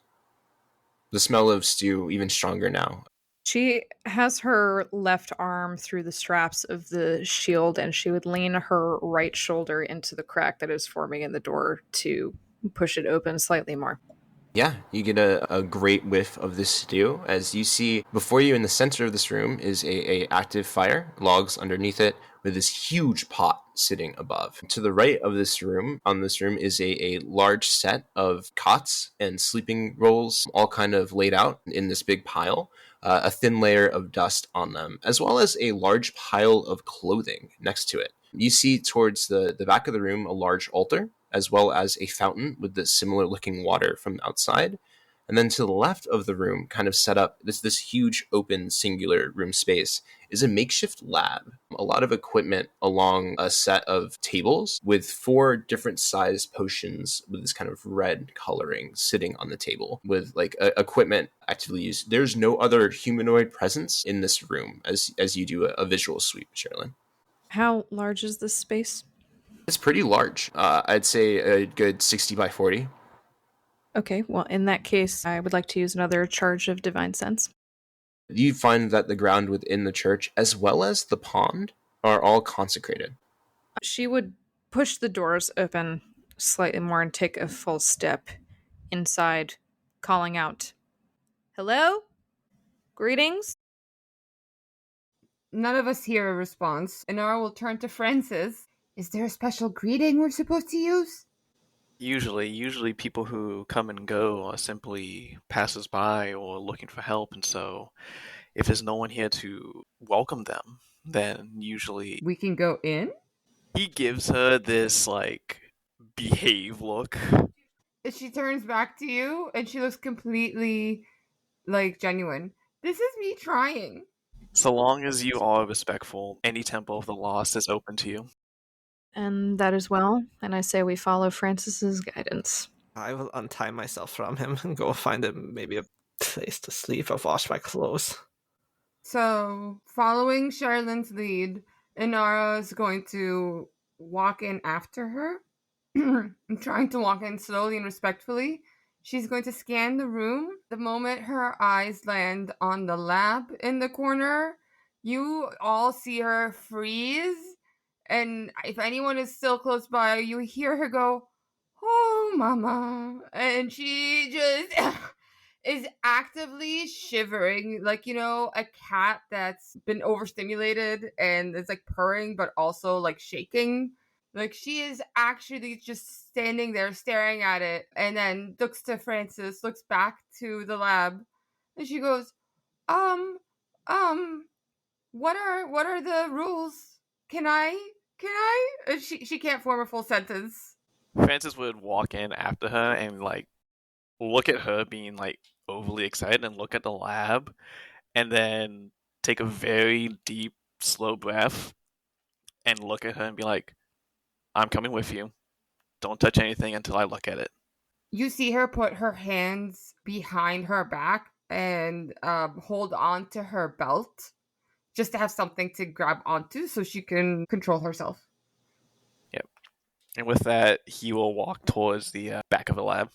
The smell of stew even stronger now. She has her left arm through the straps of the shield, and she would lean her right shoulder into the crack that is forming in the door to push it open slightly more. Yeah, you get a great whiff of this stew as you see before you in the center of this room is a active fire, logs underneath it, with this huge pot sitting above. To the right of this room, on this room, is a large set of cots and sleeping rolls, all kind of laid out in this big pile. A thin layer of dust on them, as well as a large pile of clothing next to it. You see towards the back of the room a large altar, as well as a fountain with the similar looking water from outside. And then to the left of the room, kind of set up this huge open singular room space, is a makeshift lab. A lot of equipment along a set of tables with 4 different sized potions with this kind of red coloring sitting on the table with like equipment actively used. There's no other humanoid presence in this room as you do a visual sweep, Sherrilyn. How large is this space? It's pretty large. I'd say a good 60 by 40. Okay, well, in that case, I would like to use another charge of Divine Sense. You find that the ground within the church, as well as the pond, are all consecrated. She would push the doors open slightly more and take a full step inside, calling out, "Hello? Greetings?" None of us hear a response. Inara will turn to Francis. Is there a special greeting we're supposed to use? Usually people who come and go are simply passers-by or looking for help, and so if there's no one here to welcome them, then usually We can go in? he gives her this, like, behave look. She turns back to you and she looks completely, like, genuine. This is me trying. So long as you are respectful, any temple of the lost is open to you. And that is well, and I say we follow Francis's guidance. I will untie myself from him and go find maybe a place to sleep or wash my clothes. So, following Sherrilyn's lead, Inara is going to walk in after her. I'm trying to walk in slowly and respectfully. She's going to scan the room. The moment her eyes land on the lab in the corner, you all see her freeze. And if anyone is still close by, you hear her go, "Oh, mama." And she just is actively shivering, like, a cat that's been overstimulated and is like purring, but also like shaking. Like, she is actually just standing there staring at it, and then looks to Francis, looks back to the lab, and she goes, um, what are the rules? Can I? She can't form a full sentence. Francis would walk in after her and, like, look at her being, like, overly excited and look at the lab and then take a very deep, slow breath and look at her and be like, "I'm coming with you. Don't touch anything until I look at it." You see her put her hands behind her back and hold on to her belt just to have something to grab onto so she can control herself. Yep. And with that, he will walk towards the back of the lab.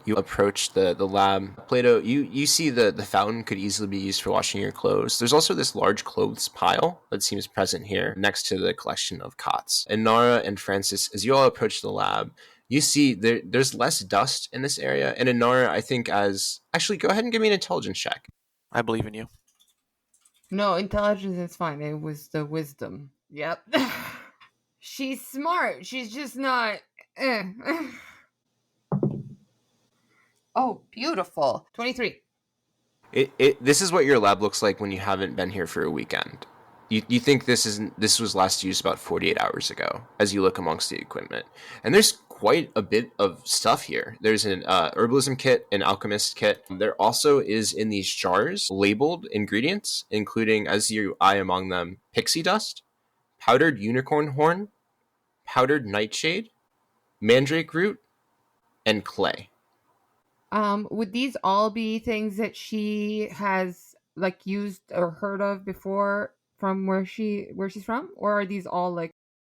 You approach the lab. Plato, you see the fountain could easily be used for washing your clothes. There's also this large clothes pile that seems present here next to the collection of cots. And Nara and Francis, as you all approach the lab, you see there's less dust in this area. And Inara, I think actually, go ahead and give me an intelligence check. I believe in you. No, intelligence is fine. It was the wisdom. Yep. She's smart. She's just not. Oh, beautiful. 23. This is what your lab looks like when you haven't been here for a weekend. You think this was last used about 48 hours ago as you look amongst the equipment. And there's quite a bit of stuff here. There's an herbalism kit, an alchemist kit. There also is in these jars labeled ingredients, including, as you eye among them, pixie dust, powdered unicorn horn, powdered nightshade, mandrake root, and clay. Would these all be things that she has like used or heard of before from where she's from? Or are these all like...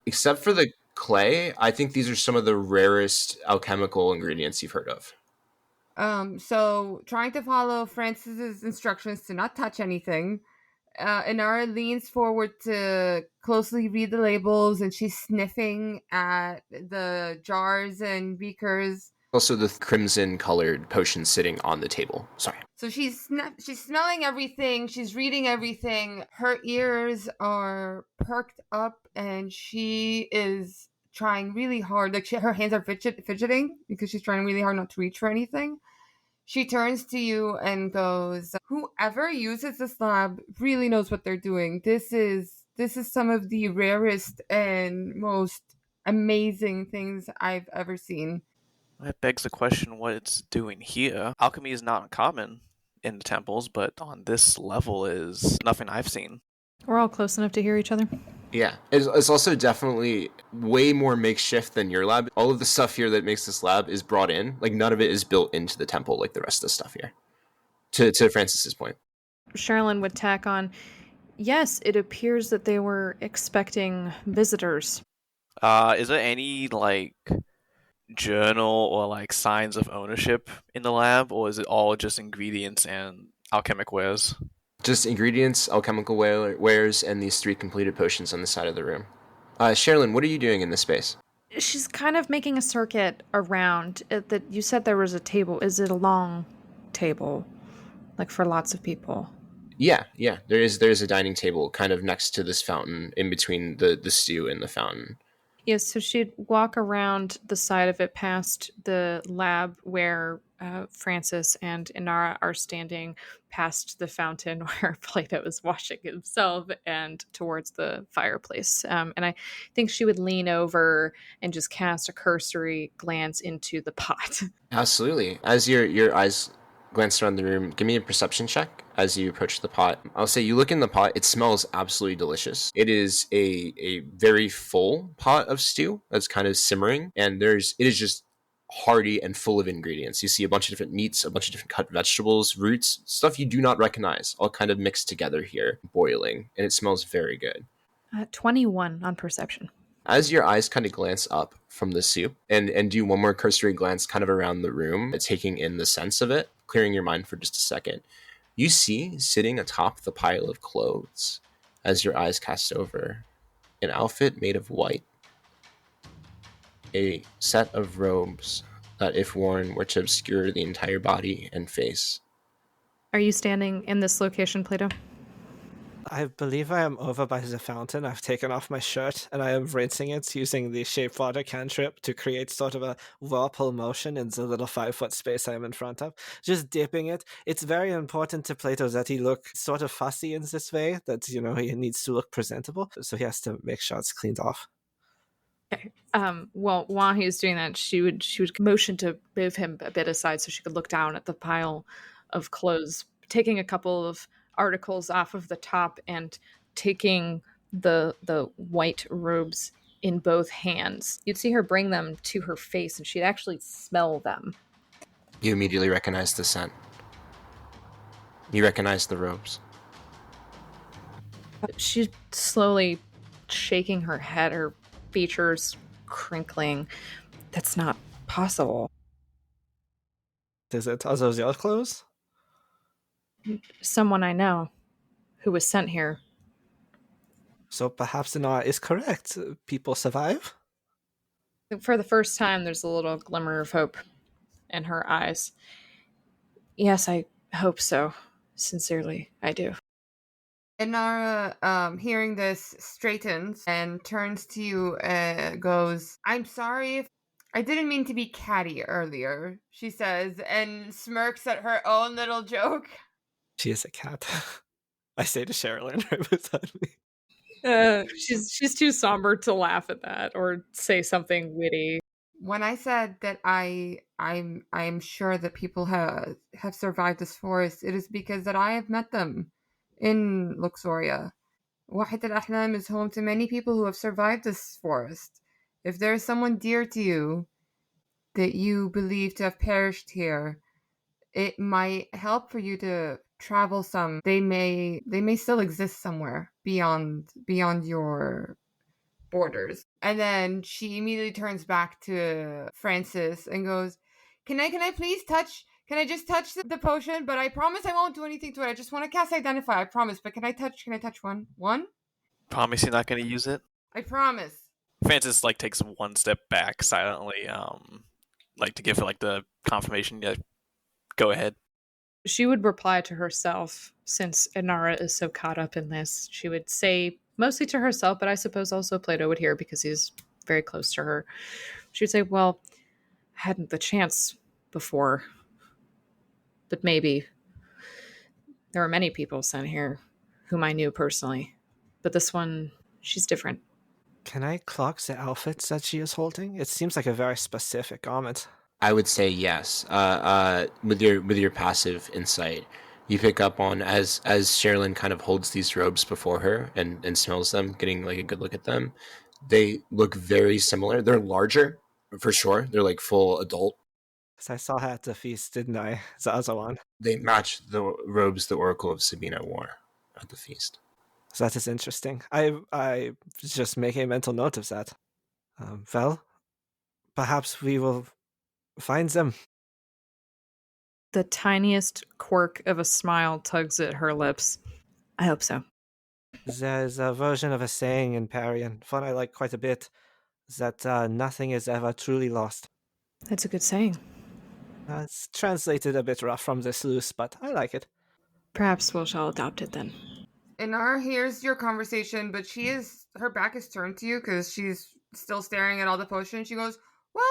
Except for the clay, I think these are some of the rarest alchemical ingredients you've heard of. So trying to follow Francis's instructions to not touch anything, Inara leans forward to closely read the labels, and she's sniffing at the jars and beakers. Also, the crimson colored potion sitting on the table. Sorry. So she's smelling everything. She's reading everything. Her ears are perked up, and she is trying really hard. Like her hands are fidgeting because she's trying really hard not to reach for anything. She turns to you and goes, "Whoever uses this lab really knows what they're doing. This is some of the rarest and most amazing things I've ever seen." That begs the question what it's doing here. Alchemy is not uncommon in the temples, but on this level is nothing I've seen. We're all close enough to hear each other. Yeah, it's also definitely way more makeshift than your lab. All of the stuff here that makes this lab is brought in. Like, none of it is built into the temple like the rest of the stuff here. To Francis's point. Sherrilyn would tack on, yes, it appears that they were expecting visitors. Is there any, journal or, signs of ownership in the lab, or is it all just ingredients and alchemic wares? Just ingredients, alchemical wares, and these 3 completed potions on the side of the room. Sherrilyn, what are you doing in this space? She's kind of making a circuit around it. That you said there was a table. Is it a long table, like for lots of people? Yeah. There's a dining table kind of next to this fountain, in between the stew and the fountain. Yes, so she'd walk around the side of it past the lab where Francis and Inara are standing, past the fountain where Plato is washing himself, and towards the fireplace. And I think she would lean over and just cast a cursory glance into the pot. Absolutely. As your eyes glance around the room, give me a perception check as you approach the pot. I'll say you look in the pot, it smells absolutely delicious. It is a very full pot of stew that's kind of simmering, and it is just hearty and full of ingredients. You see a bunch of different meats, a bunch of different cut vegetables, roots, stuff you do not recognize, all kind of mixed together here, boiling, and it smells very good. 21 on perception. As your eyes kind of glance up from the soup and do one more cursory glance kind of around the room, taking in the sense of it, clearing your mind for just a second, you see sitting atop the pile of clothes, as your eyes cast over, an outfit made of white. A set of robes that, if worn, were to obscure the entire body and face. Are you standing in this location, Plato? I believe I am over by the fountain. I've taken off my shirt and I am rinsing it using the shape water cantrip to create sort of a whirlpool motion in the little 5-foot space I am in front of. Just dipping it. It's very important to Plato that he look sort of fussy in this way, that, he needs to look presentable. So he has to make sure it's cleaned off. Okay. Well, while he was doing that, she would motion to move him a bit aside so she could look down at the pile of clothes, taking a couple of articles off of the top and taking the white robes in both hands. You'd see her bring them to her face, and she'd actually smell them. You immediately recognize the scent. You recognize the robes. She's slowly shaking her head, her features crinkling. That's not possible. Is it? Are those your clothes? Someone I know who was sent here. So perhaps Inara is correct. People survive? For the first time, there's a little glimmer of hope in her eyes. Yes, I hope so. Sincerely, I do. Inara, hearing this, straightens and turns to you, goes, "I'm sorry if I didn't mean to be catty earlier," she says, and smirks at her own little joke. She is a cat. I say to Sherrilyn right beside me. She's too somber to laugh at that or say something witty. When I said that I'm sure that people have survived this forest, it is because that I have met them in Luxoria. Wahid al-Ahlam is home to many people who have survived this forest. If there is someone dear to you that you believe to have perished here, it might help for you to travel some. They may still exist somewhere beyond your borders. And then she immediately turns back to Francis and goes, Can I please touch Can I just touch the potion? But I promise I won't do anything to it. I just want to cast Identify. I promise. But can I touch one? One? Promise you're not going to use it? I promise. Francis like takes one step back silently, like to give her like the confirmation. Yeah, go ahead. She would reply to herself, since Inara is so caught up in this. She would say mostly to herself, but I suppose also Plato would hear because he's very close to her. She would say, well, I hadn't the chance before, but maybe. There were many people sent here whom I knew personally, but this one, she's different. Can I clock the outfits that she is holding? It seems like a very specific garment. I would say yes. With your passive insight, you pick up on as Sherrilyn kind of holds these robes before her and smells them, getting like a good look at them. They look very similar. They're larger, for sure. They're like full adult. Because I saw her at the feast, didn't I? The other one. They match the robes the Oracle of Sabina wore at the feast. So that is interesting. I was just making a mental note of that. Well, perhaps we will find them. The tiniest quirk of a smile tugs at her lips. I hope so. There's a version of a saying in Perian, one I like quite a bit, that nothing is ever truly lost. That's a good saying. It's translated a bit rough from this loose, but I like it. Perhaps we shall adopt it then. Inara hears your conversation, but her back is turned to you because she's still staring at all the potions. She goes, well,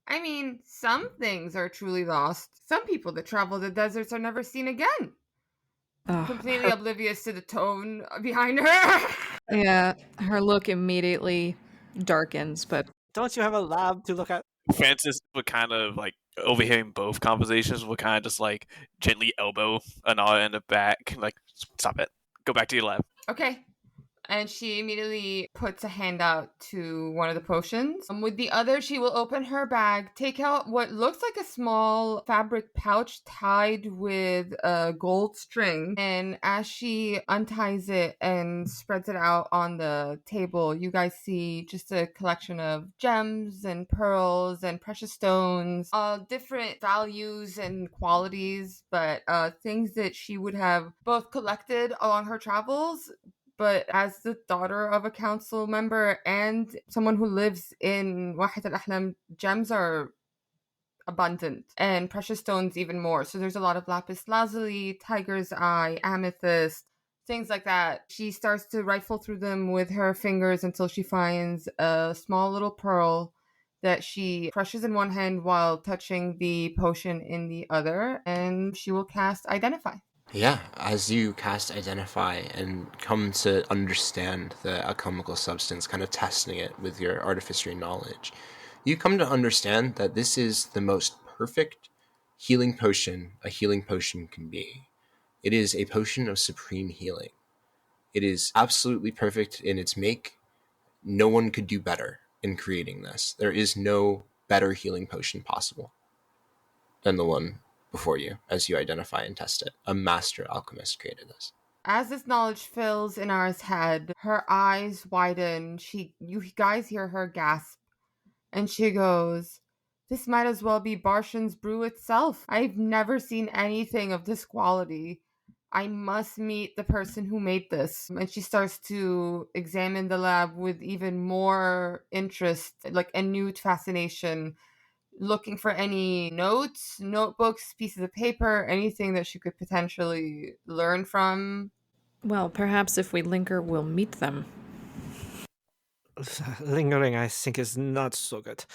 I mean, some things are truly lost. Some people that travel the deserts are never seen again. Completely oblivious to the tone behind her. Yeah, her look immediately darkens, but... Don't you have a lab to look at? Francis would kind of like overhearing both conversations would kind of just like gently elbow Anara in the back, like stop it, go back to your lab. Okay. And she immediately puts a hand out to one of the potions. With the other, she will open her bag, take out what looks like a small fabric pouch tied with a gold string. And as she unties it and spreads it out on the table, you guys see just a collection of gems and pearls and precious stones, different values and qualities, but things that she would have both collected along her travels. But as the daughter of a council member and someone who lives in Wahid al-Ahlam, gems are abundant and precious stones even more. So there's a lot of lapis lazuli, tiger's eye, amethyst, things like that. She starts to rifle through them with her fingers until she finds a small little pearl that she crushes in one hand while touching the potion in the other, and she will cast Identify. Yeah, as you cast Identify and come to understand the alchemical substance, kind of testing it with your artificery knowledge, you come to understand that this is the most perfect healing potion a healing potion can be. It is a potion of supreme healing. It is absolutely perfect in its make. No one could do better in creating this. There is no better healing potion possible than the one before you as you identify and test it. A master alchemist created this. As this knowledge fills Inara's head, her eyes widen. You guys hear her gasp, and she goes, "This might as well be Barshan's brew itself. I've never seen anything of this quality. I must meet the person who made this." And she starts to examine the lab with even more interest, like a new fascination, looking for any notes, notebooks, pieces of paper, anything that she could potentially learn from. Well, perhaps if we linger, we'll meet them. Lingering, I think, is not so good.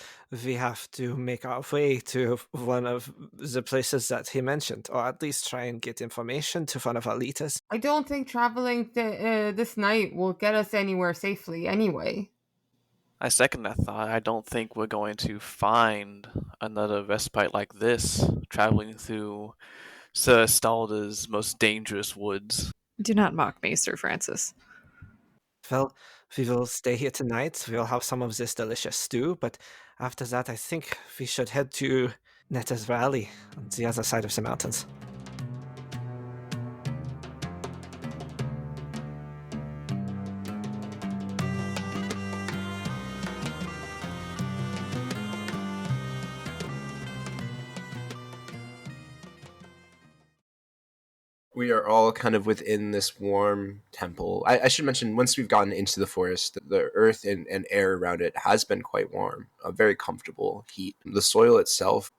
We have to make our way to one of the places that he mentioned, or at least try and get information to one of our leaders. I don't think traveling this night will get us anywhere safely anyway. I second that thought. I don't think we're going to find another respite like this, traveling through Sir Stalda's most dangerous woods. Do not mock me, Sir Francis. Well, we will stay here tonight. We'll have some of this delicious stew, but after that, I think we should head to Netta's Valley on the other side of the mountains. We are all kind of within this warm temple. I should mention, once we've gotten into the forest, the earth and air around it has been quite warm, a very comfortable heat. The soil itself,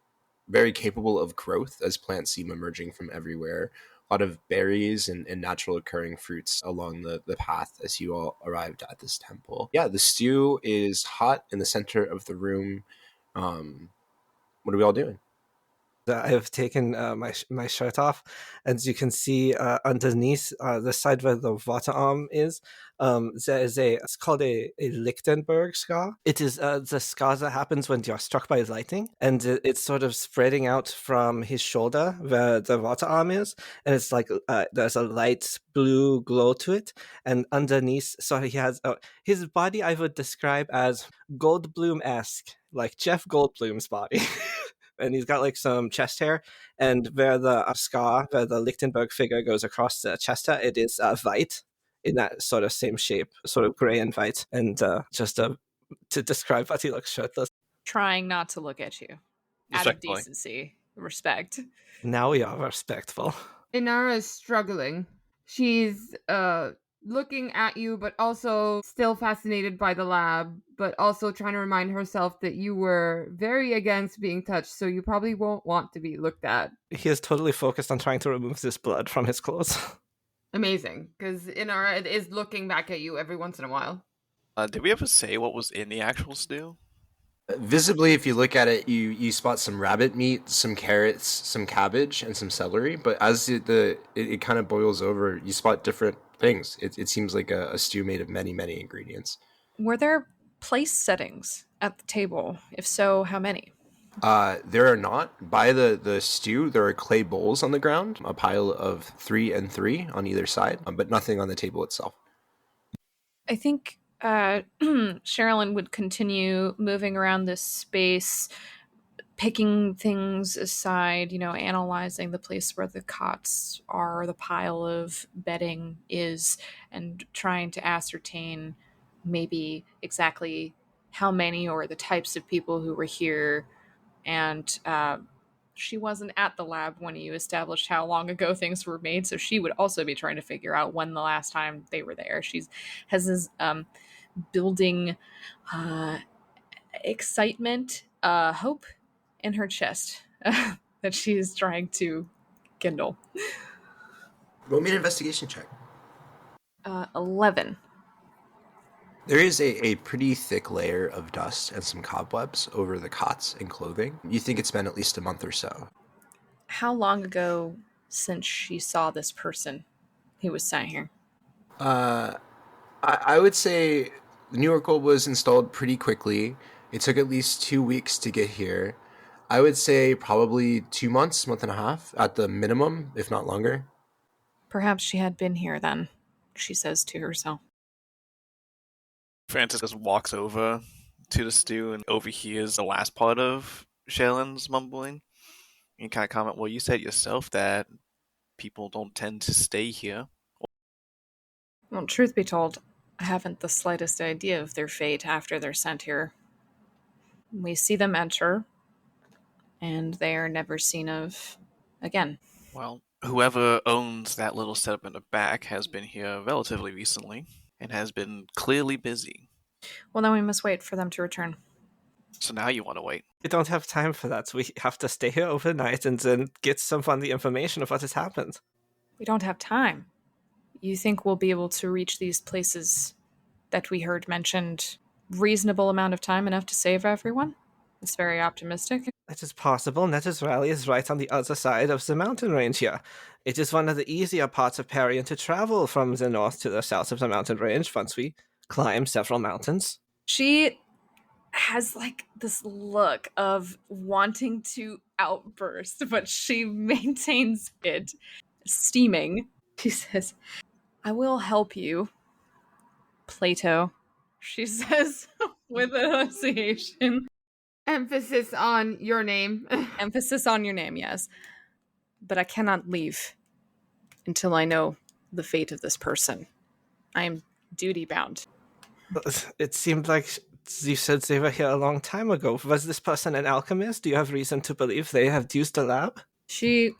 very capable of growth as plants seem emerging from everywhere. A lot of berries and natural occurring fruits along the path as you all arrived at this temple. Yeah, the stew is hot in the center of the room. What are we all doing? I've taken my shirt off, and as you can see underneath the side where the water arm is, there is it's called a Lichtenberg scar. It is the scar that happens when you're struck by lightning, and it's sort of spreading out from his shoulder where the water arm is, and it's like there's a light blue glow to it, and underneath, so he has his body I would describe as Goldblum-esque, like Jeff Goldblum's body. And he's got like some chest hair, and where the scar, where the Lichtenberg figure goes across the chest hair, it is white in that sort of same shape, sort of gray and white. And just to describe what he looks shirtless. Trying not to look at you out of Respectfully. decency, respect. Now we are respectful. Inara is struggling. She's looking at you, but also still fascinated by the lab, but also trying to remind herself that you were very against being touched, so you probably won't want to be looked at. He is totally focused on trying to remove this blood from his clothes. Amazing, because Inara is looking back at you every once in a while. Did we ever say what was in the actual stew? Visibly, if you look at it, you spot some rabbit meat, some carrots, some cabbage, and some celery. But as it kind of boils over, you spot different things. It seems like a stew made of many, many ingredients. Were there place settings at the table? If so, how many? There are not. By the stew, there are clay bowls on the ground, a pile of 3 and 3 on either side, but nothing on the table itself. I think Sherrilyn would continue moving around this space, picking things aside, analyzing the place where the cots are, the pile of bedding is, and trying to ascertain maybe exactly how many or the types of people who were here. And she wasn't at the lab when you established how long ago things were made, so she would also be trying to figure out when the last time they were there. She has this building excitement, hope in her chest that she is trying to kindle. Roll me an investigation check. 11. There is a pretty thick layer of dust and some cobwebs over the cots and clothing. You think it's been at least a month or so. How long ago since she saw this person who was sent here? I would say the New York Gold was installed pretty quickly. It took at least 2 weeks to get here. I would say probably 2 months, month and a half at the minimum, if not longer. Perhaps she had been here then, she says to herself. Francis just walks over to the stew and overhears the last part of Sherrilyn's mumbling. And kind of comment, well, you said yourself that people don't tend to stay here. Well, truth be told, I haven't the slightest idea of their fate after they're sent here. We see them enter, and they are never seen of again. Well, whoever owns that little setup in the back has been here relatively recently and has been clearly busy. Well, then we must wait for them to return. So now you want to wait. We don't have time for that. We have to stay here overnight and then get some of the information of what has happened. We don't have time. You think we'll be able to reach these places that we heard mentioned reasonable amount of time, enough to save everyone? It's very optimistic. It is possible. Netters Valley is right on the other side of the mountain range here. It is one of the easier parts of Perian to travel from the north to the south of the mountain range once we climb several mountains. She has like this look of wanting to outburst, but she maintains it. Steaming. She says, I will help you, Plato, she says with enunciation. Emphasis on your name. Emphasis on your name, yes. But I cannot leave until I know the fate of this person. I am duty bound. It seemed like you said they were here a long time ago. Was this person an alchemist? Do you have reason to believe they have used the lab? She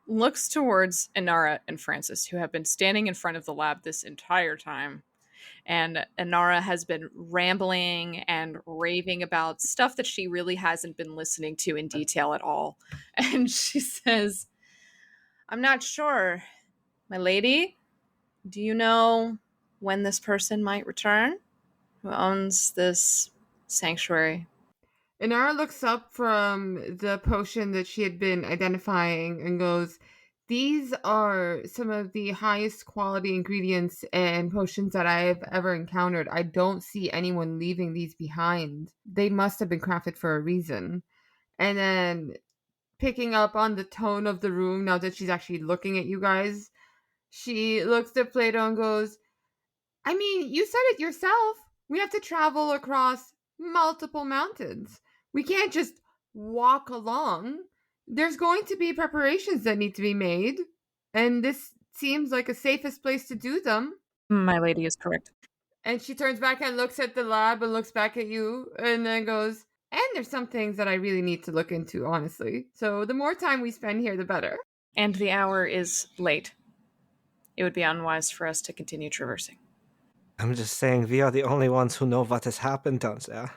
looks towards Inara and Francis, who have been standing in front of the lab this entire time. And Inara has been rambling and raving about stuff that she really hasn't been listening to in detail at all. And she says, I'm not sure, my lady. Do you know when this person might return? Who owns this sanctuary? Inara looks up from the potion that she had been identifying and goes, these are some of the highest quality ingredients and potions that I have ever encountered. I don't see anyone leaving these behind. They must have been crafted for a reason. And then picking up on the tone of the room now that she's actually looking at you guys, she looks at Plato and goes, I mean, you said it yourself. We have to travel across multiple mountains. We can't just walk along. There's going to be preparations that need to be made, and this seems like a safest place to do them. My lady is correct. And she turns back and looks at the lab and looks back at you and then goes, and there's some things that I really need to look into, honestly. So the more time we spend here, the better. And the hour is late. It would be unwise for us to continue traversing. I'm just saying we are the only ones who know what has happened down there.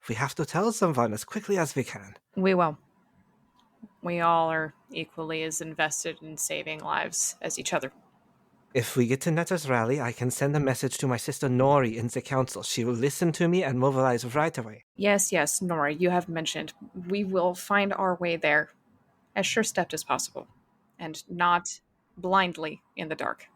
We have to tell someone as quickly as we can. We will. We all are equally as invested in saving lives as each other. If we get to Netta's rally, I can send a message to my sister Nori in the council. She will listen to me and mobilize right away. Yes, Nora, you have mentioned. We will find our way there as sure-stepped as possible, and not blindly in the dark.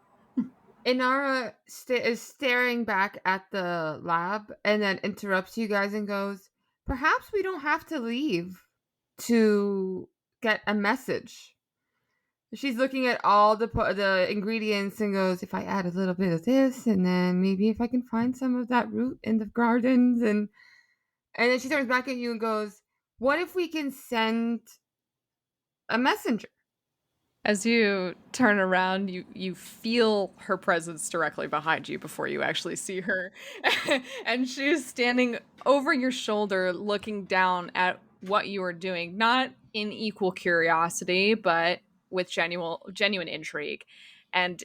Inara is staring back at the lab and then interrupts you guys and goes, perhaps we don't have to leave to get a message. She's looking at all the ingredients and goes, if I add a little bit of this, and then maybe if I can find some of that root in the gardens, and then she turns back at you and goes, what if we can send a messenger? As you turn around, you feel her presence directly behind you before you actually see her. And she's standing over your shoulder looking down at what you are doing, not in equal curiosity, but with genuine intrigue. And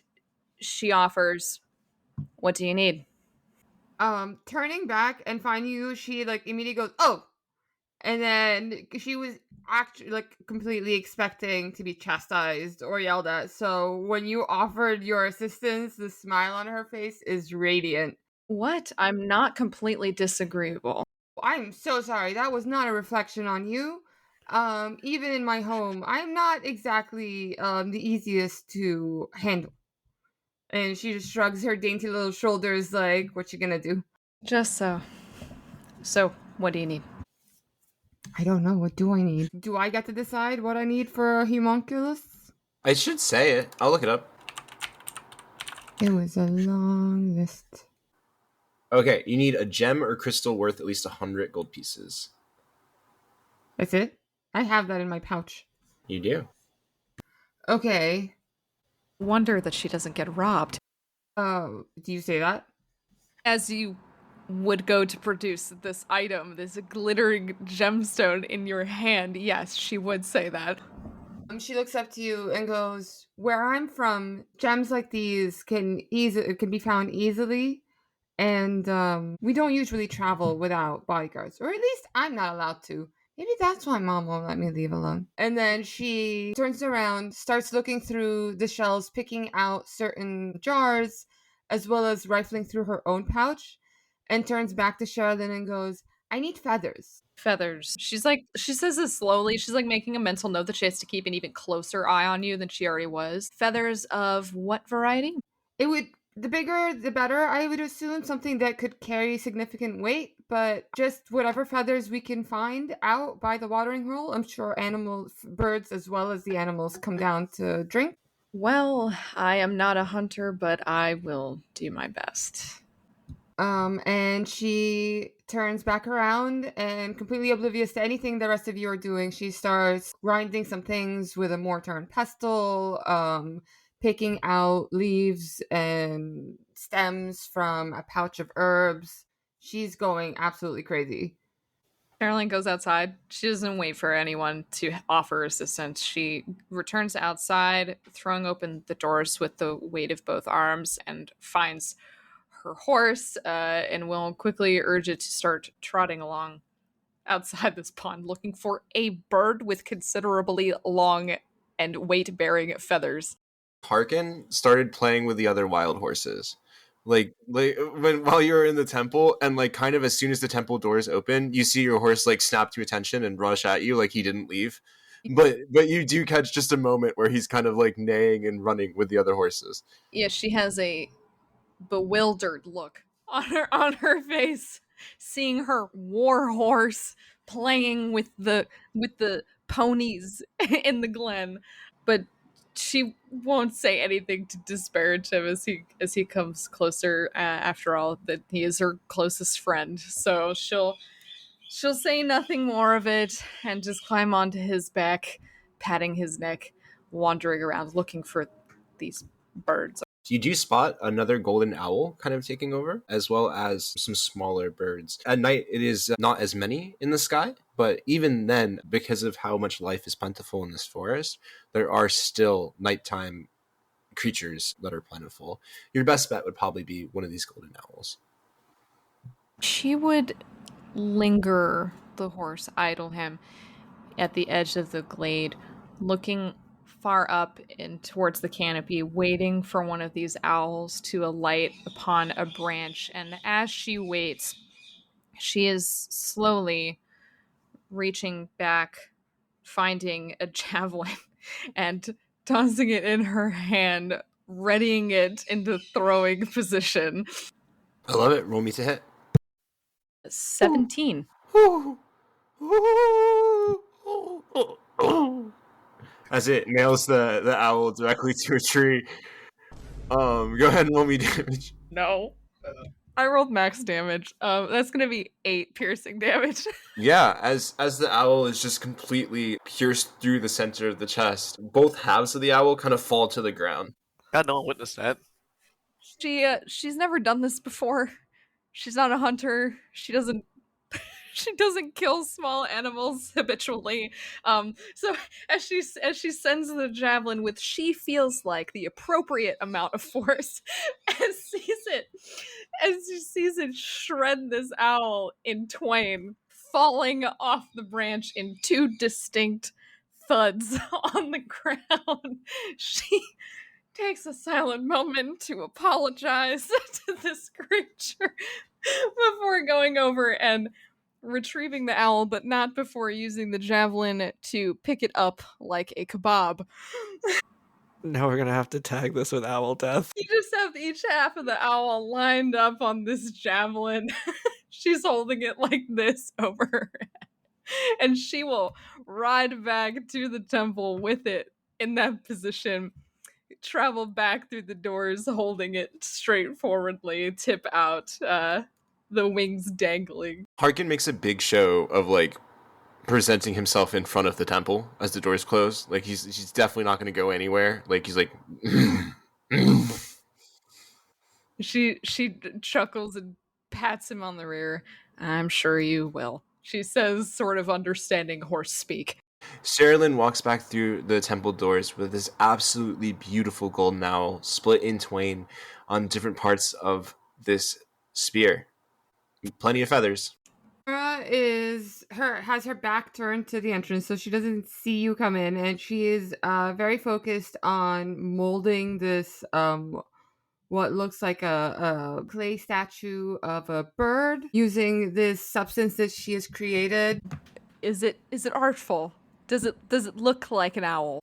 she offers, what do you need? Turning back and finding you, she like immediately goes, oh, and then she was actually like completely expecting to be chastised or yelled at. So when you offered your assistance, the smile on her face is radiant. What? I'm not completely disagreeable. I'm so sorry. That was not a reflection on you. Even in my home, I'm not exactly the easiest to handle. And she just shrugs her dainty little shoulders like, what you gonna do? Just so. So, what do you need? I don't know. What do I need? Do I get to decide what I need for a homunculus? I should say it. I'll look it up. It was a long list. Okay, you need a gem or crystal worth at least 100 gold pieces. That's it? I have that in my pouch. You do. Okay. Wonder that she doesn't get robbed. Do you say that? As you would go to produce this item, this glittering gemstone in your hand, yes, she would say that. She looks up to you and goes, where I'm from, gems like these can be found easily, and we don't usually travel without bodyguards, or at least I'm not allowed to. Maybe that's why Mom won't let me leave alone. And then she turns around, starts looking through the shelves, picking out certain jars, as well as rifling through her own pouch, and turns back to Sherrilyn and goes, I need feathers. Feathers. She says this slowly. She's like making a mental note that she has to keep an even closer eye on you than she already was. Feathers of what variety? The bigger, the better, I would assume. Something that could carry significant weight, but just whatever feathers we can find out by the watering hole. I'm sure birds as well as the animals come down to drink. Well, I am not a hunter, but I will do my best. And she turns back around and completely oblivious to anything the rest of you are doing. She starts grinding some things with a mortar and pestle, picking out leaves and stems from a pouch of herbs. She's going absolutely crazy. Sherrilyn goes outside. She doesn't wait for anyone to offer assistance. She returns outside, throwing open the doors with the weight of both arms, and finds her horse and will quickly urge it to start trotting along outside this pond, looking for a bird with considerably long and weight-bearing feathers. Harkin started playing with the other wild horses. While you were in the temple, and like kind of as soon as the temple doors open, you see your horse like snap to attention and rush at you like he didn't leave. But you do catch just a moment where he's kind of like neighing and running with the other horses. Yeah, she has a bewildered look on her face, seeing her war horse playing with the ponies in the glen, but she won't say anything to disparage him as he comes closer. After all, that he is her closest friend, so she'll say nothing more of it and just climb onto his back, patting his neck, wandering around looking for these birds. You do spot another golden owl kind of taking over, as well as some smaller birds. At night, it is not as many in the sky, but even then, because of how much life is plentiful in this forest, there are still nighttime creatures that are plentiful. Your best bet would probably be one of these golden owls. She would linger the horse, idle him at the edge of the glade, looking far up and towards the canopy, waiting for one of these owls to alight upon a branch. And as she waits, she is slowly reaching back, finding a javelin, and tossing it in her hand, readying it into throwing position. I love it. Roll me to hit. 17. As it nails the owl directly to a tree. Go ahead and roll me damage. No. I rolled max damage. That's gonna be 8 piercing damage. Yeah, as the owl is just completely pierced through the center of the chest, both halves of the owl kind of fall to the ground. God, no one witnessed that. She's never done this before. She's not a hunter. She doesn't kill small animals habitually. So as she sends the javelin with she feels like the appropriate amount of force, and she sees it shred this owl in twain, falling off the branch in 2 distinct thuds on the ground. She takes a silent moment to apologize to this creature before going over and retrieving the owl, but not before using the javelin to pick it up like a kebab. Now we're gonna have to tag this with owl death. You just have each half of the owl lined up on this javelin. She's holding it like this over her head. And she will ride back to the temple with it in that position, travel back through the doors holding it straightforwardly, tip out, the wings dangling. Harkin makes a big show of like presenting himself in front of the temple as the doors close. Like he's definitely not going to go anywhere. Like he's like She chuckles and pats him on the rear. I'm sure you will, she says, sort of understanding horse speak. Sherrilyn walks back through the temple doors with this absolutely beautiful golden owl split in twain on different parts of this spear. Plenty of feathers. Sarah has her back turned to the entrance, so she doesn't see you come in, and she is very focused on molding this what looks like a clay statue of a bird using this substance that she has created. Is it artful? Does it look like an owl?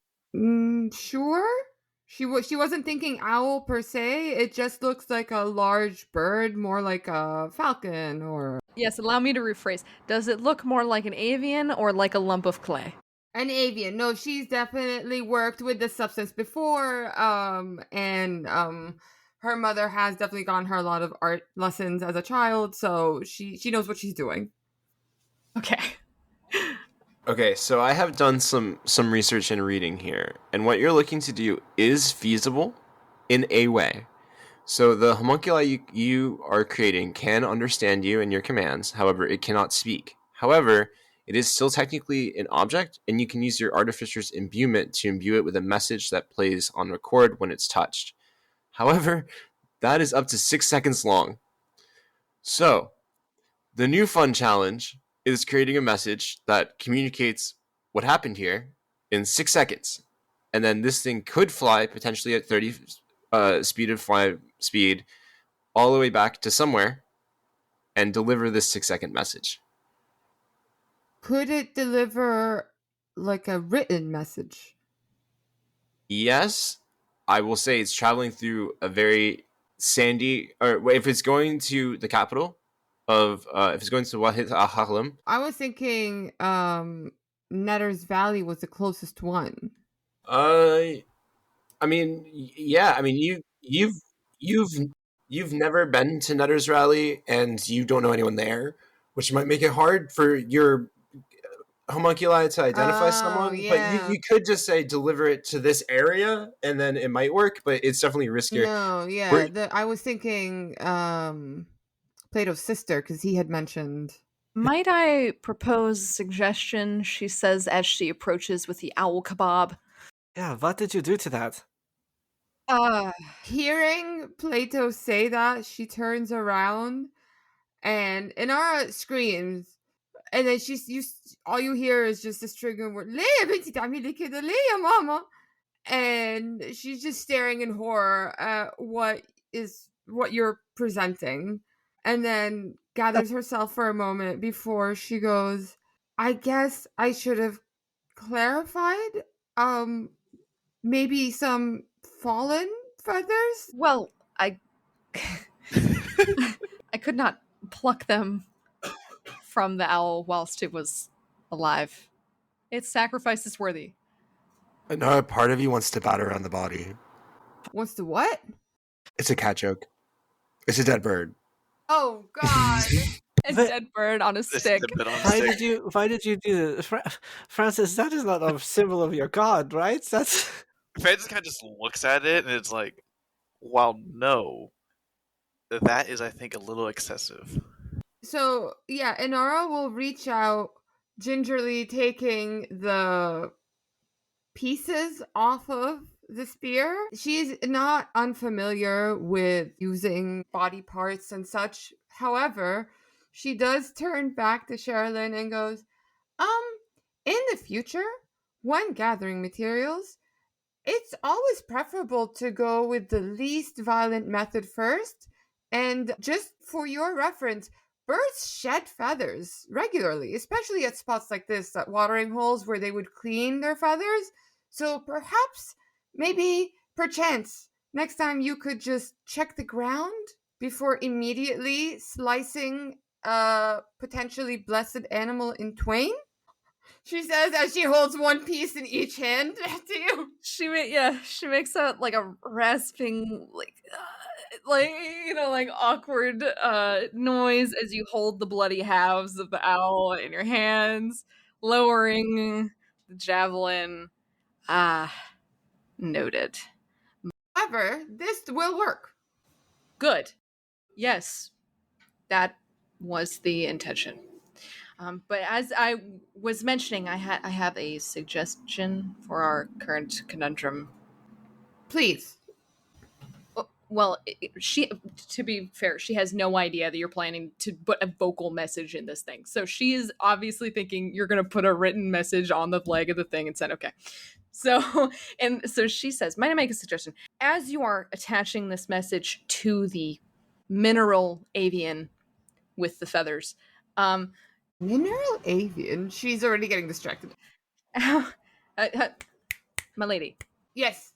Sure. She wasn't thinking owl per se. It just looks like a large bird, more like a falcon or... Yes, allow me to rephrase. Does it look more like an avian or like a lump of clay? An avian. No, she's definitely worked with this substance before. And her mother has definitely gotten her a lot of art lessons as a child, so she knows what she's doing. Okay, so I have done some research and reading here, and what you're looking to do is feasible in a way. So the homunculi you are creating can understand you and your commands, however, it cannot speak. However, it is still technically an object, and you can use your Artificer's imbuement to imbue it with a message that plays on record when it's touched. However, that is up to 6 seconds long. So, the new fun challenge is creating a message that communicates what happened here in 6 seconds. And then this thing could fly potentially at 30 speed all the way back to somewhere and deliver this 6-second message. Could it deliver like a written message? Yes, I will say it's traveling through a very sandy, or if it's going to the capital of, if it's going to Wahid al-Halim. I was thinking Netter's Valley was the closest one. I mean, yeah. I mean, you've never been to Nutter's Rally, and you don't know anyone there, which might make it hard for your homunculi to identify someone. Yeah. But you could just say deliver it to this area, and then it might work. But it's definitely riskier. No, yeah. I was thinking Plato's sister, because he had mentioned. Might I propose a suggestion? She says as she approaches with the owl kebab. Yeah, what did you do to that? Hearing Plato say that, she turns around and Inara screams, and then all you hear is just this triggering word, Leia, mama. And she's just staring in horror at what you're presenting, and then gathers herself for a moment before she goes, I guess I should have clarified. Maybe some fallen feathers? Well, I could not pluck them from the owl whilst it was alive. Its sacrifice is worthy. Another part of you wants to bat around the body. Wants to what? It's a cat joke. It's a dead bird. Oh God! A dead bird on a stick. Why did you do this? Francis, that is not a symbol of your god, right? That's... Francis kind of just looks at it, and it's like, well, no. That is, I think, a little excessive. So, yeah, Inara will reach out, gingerly taking the pieces off of the spear. She's not unfamiliar with using body parts and such. However, she does turn back to Sherrilyn and goes, in the future, when gathering materials, it's always preferable to go with the least violent method first. And just for your reference, birds shed feathers regularly, especially at spots like this, at watering holes where they would clean their feathers. So perhaps, maybe, perchance, next time you could just check the ground before immediately slicing a potentially blessed animal in twain? She says as she holds one piece in each hand to you. She makes a like a rasping awkward noise as you hold the bloody halves of the owl in your hands, lowering the javelin. Noted. However, this will work. Good. Yes, that was the intention. But as I was mentioning, I have a suggestion for our current conundrum. Please. Well, to be fair, she has no idea that you're planning to put a vocal message in this thing. So she is obviously thinking you're going to put a written message on the leg of the thing and send, okay. So she says, might I make a suggestion? As you are attaching this message to the mineral avian with the feathers, Mineral avian? She's already getting distracted. my lady. Yes,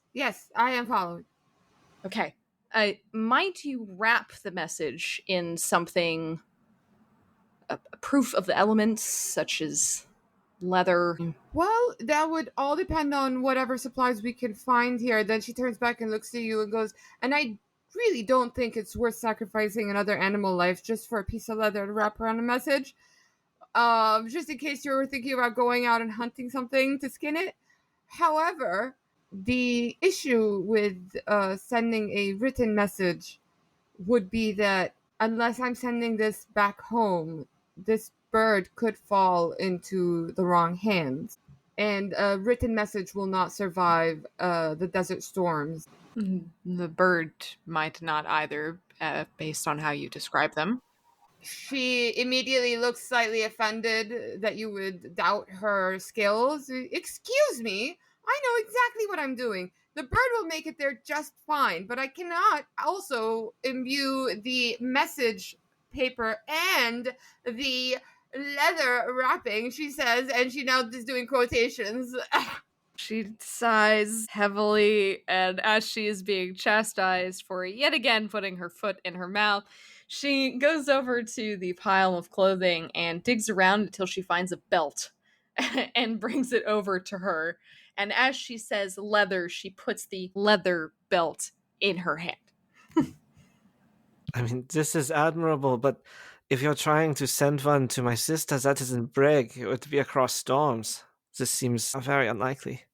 I am following. Okay. Might you wrap the message in something, a proof of the elements, such as leather? Well, that would all depend on whatever supplies we can find here. Then she turns back and looks at you and goes, and I really don't think it's worth sacrificing another animal life just for a piece of leather to wrap around a message. Just in case you were thinking about going out and hunting something to skin it. However, the issue with sending a written message would be that unless I'm sending this back home, this bird could fall into the wrong hands, and a written message will not survive the desert storms. The bird might not either, based on how you describe them. She immediately looks slightly offended that you would doubt her skills. Excuse me, I know exactly what I'm doing. The bird will make it there just fine, but I cannot also imbue the message paper and the leather wrapping, she says, and she now is doing quotations. She sighs heavily, and as she is being chastised for yet again putting her foot in her mouth, she goes over to the pile of clothing and digs around until she finds a belt and brings it over to her. And as she says leather, she puts the leather belt in her hand. I mean, this is admirable, but if you're trying to send one to my sister that is in Brig, it would be across storms. This seems very unlikely.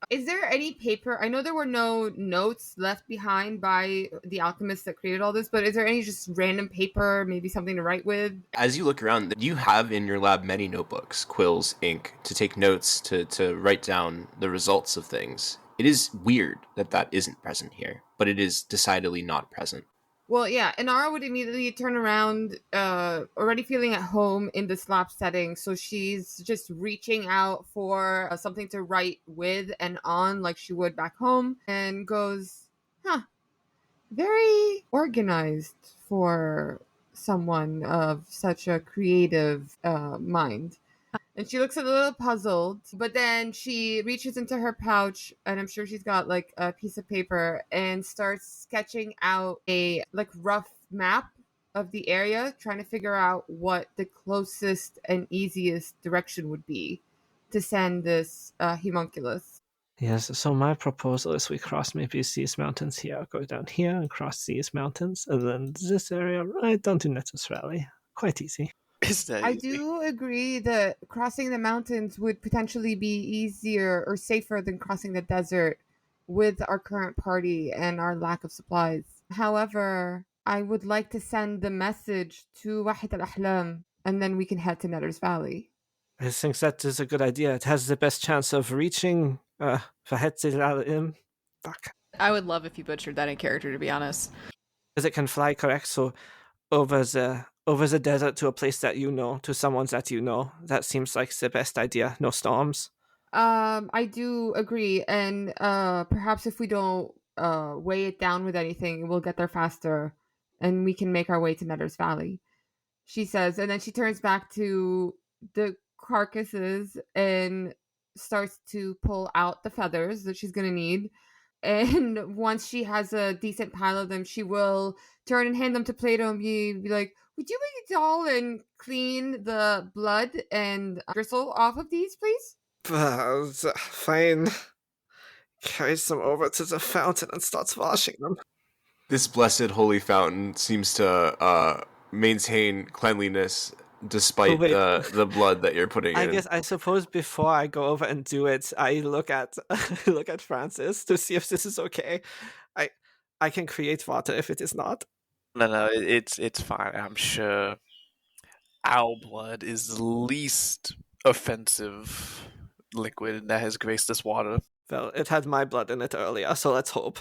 Is there any paper? I know there were no notes left behind by the alchemist that created all this, but is there any just random paper, maybe something to write with? As you look around, you have in your lab many notebooks, quills, ink, to take notes, to write down the results of things. It is weird that that isn't present here, but it is decidedly not present. Well, yeah, Inara would immediately turn around, already feeling at home in the slop setting. So she's just reaching out for something to write with and on like she would back home, and goes, very organized for someone of such a creative mind. And she looks a little puzzled, but then she reaches into her pouch, and I'm sure she's got like a piece of paper, and starts sketching out a like rough map of the area, trying to figure out what the closest and easiest direction would be to send this homunculus. Yes, so my proposal is we cross maybe these mountains here, go down here and cross these mountains, and then this area right down to Netus Valley. Quite easy. Is that I easy? do agree that crossing the mountains would potentially be easier or safer than crossing the desert with our current party and our lack of supplies. However, I would like to send the message to Wahid al-Ahlam, and then we can head to Nether's Valley. I think that is a good idea. It has the best chance of reaching Fahetzi al-Im. Fuck. I would love if you butchered that in character, to be honest. Because it can fly, correct? So over the desert to a place that you know, to someone that you know. That seems like the best idea. No storms. I do agree, and perhaps if we don't weigh it down with anything, we'll get there faster, and we can make our way to Nether's Valley, she says, and then she turns back to the carcasses and starts to pull out the feathers that she's gonna need. And once she has a decent pile of them, she will turn and hand them to Plato and be like, would you make it all and clean the blood and gristle off of these, please? Fine. Carries them over to the fountain and starts washing them. This blessed holy fountain seems to maintain cleanliness despite the blood that you're putting in. I suppose before I go over and do it, I look at look at Francis to see if this is okay. I can create water if it is not. No, it's fine. I'm sure owl blood is the least offensive liquid that has graced this water. Well, it had my blood in it earlier, so let's hope.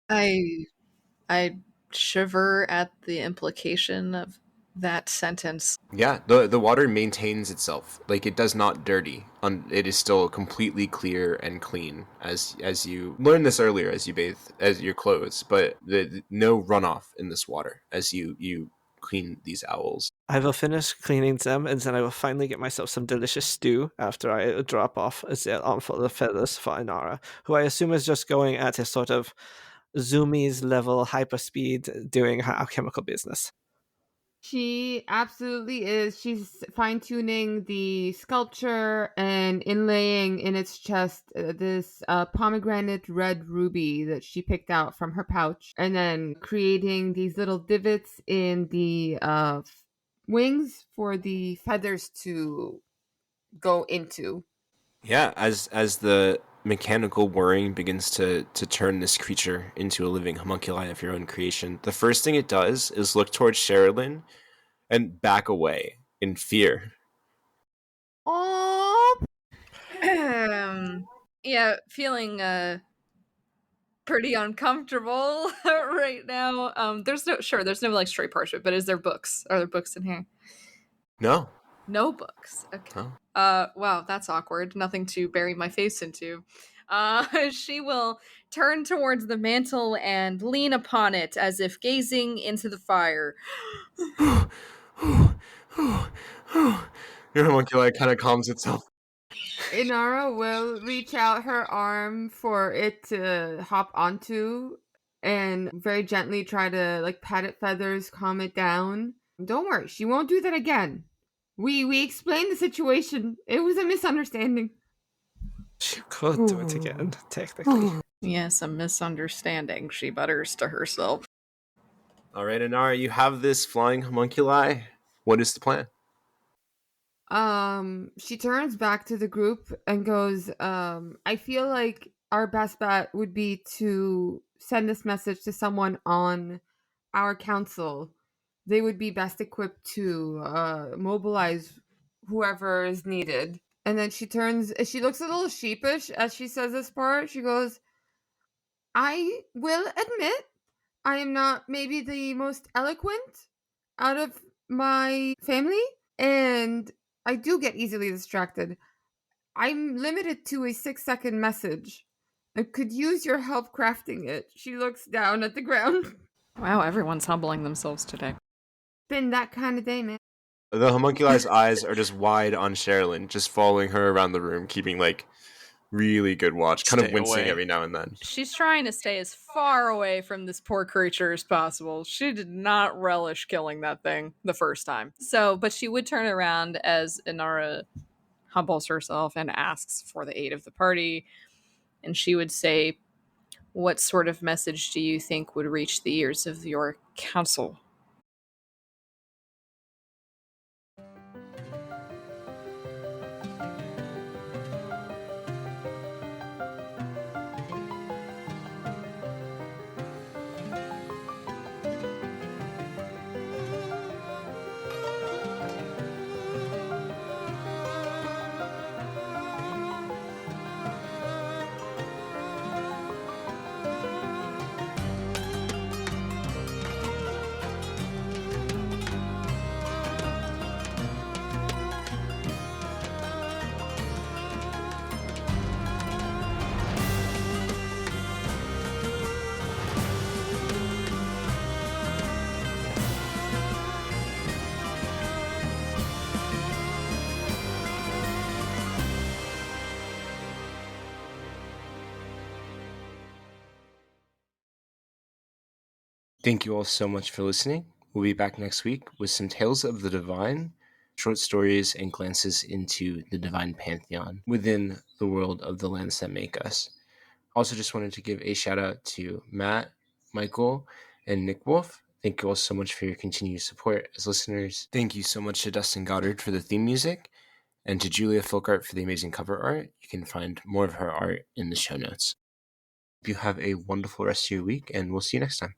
I shiver at the implication of that sentence. Yeah, the water maintains itself. Like, it does not dirty. It is still completely clear and clean, as you learned this earlier as you bathe as your clothes, but no runoff in this water as you clean these owls. I will finish cleaning them, and then I will finally get myself some delicious stew after I drop off a armful of feathers for Inara, who I assume is just going at a sort of Zoomies level hyperspeed doing her alchemical business. She absolutely is. She's fine-tuning the sculpture and inlaying in its chest this pomegranate red ruby that she picked out from her pouch, and then creating these little divots in the wings for the feathers to go into. Yeah, as the mechanical whirring begins to turn this creature into a living homunculi of your own creation, the first thing it does is look towards Sherrilyn and back away in fear. Oh, yeah, feeling pretty uncomfortable right now. There's no like straight parchment, but is there books? Are there books in here? No. No books. Okay. No. Wow, that's awkward. Nothing to bury my face into. She will turn towards the mantle and lean upon it as if gazing into the fire. Your homunculi kind of calms itself. Inara will reach out her arm for it to hop onto and very gently try to like pat its feathers, calm it down. Don't worry, she won't do that again. We explained the situation. It was a misunderstanding. She could do it again, technically. Yes, a misunderstanding, she mutters to herself. All right, Inara, you have this flying homunculi. What is the plan? She turns back to the group and goes, I feel like our best bet would be to send this message to someone on our council. They would be best equipped to mobilize whoever is needed. And then she looks a little sheepish as she says this part. She goes, I will admit I am not maybe the most eloquent out of my family, and I do get easily distracted. I'm limited to a 6-second message. I could use your help crafting it. She looks down at the ground. Wow, everyone's humbling themselves today. Been that kind of day, man. The homunculi's eyes are just wide on Sherrilyn, just following her around the room, keeping like really good watch, kind of Stay wincing away. every now and then. She's trying to stay as far away from this poor creature as possible. She did not relish killing that thing the first time. But she would turn around as Inara humbles herself and asks for the aid of the party. And she would say, what sort of message do you think would reach the ears of your council? Thank you all so much for listening. We'll be back next week with some Tales of the Divine, short stories and glances into the divine pantheon within the world of the lands that make us. Also just wanted to give a shout out to Matt, Michael, and Nick Wolf. Thank you all so much for your continued support as listeners. Thank you so much to Dustin Goddard for the theme music and to Julia Folkart for the amazing cover art. You can find more of her art in the show notes. Hope you have a wonderful rest of your week, and we'll see you next time.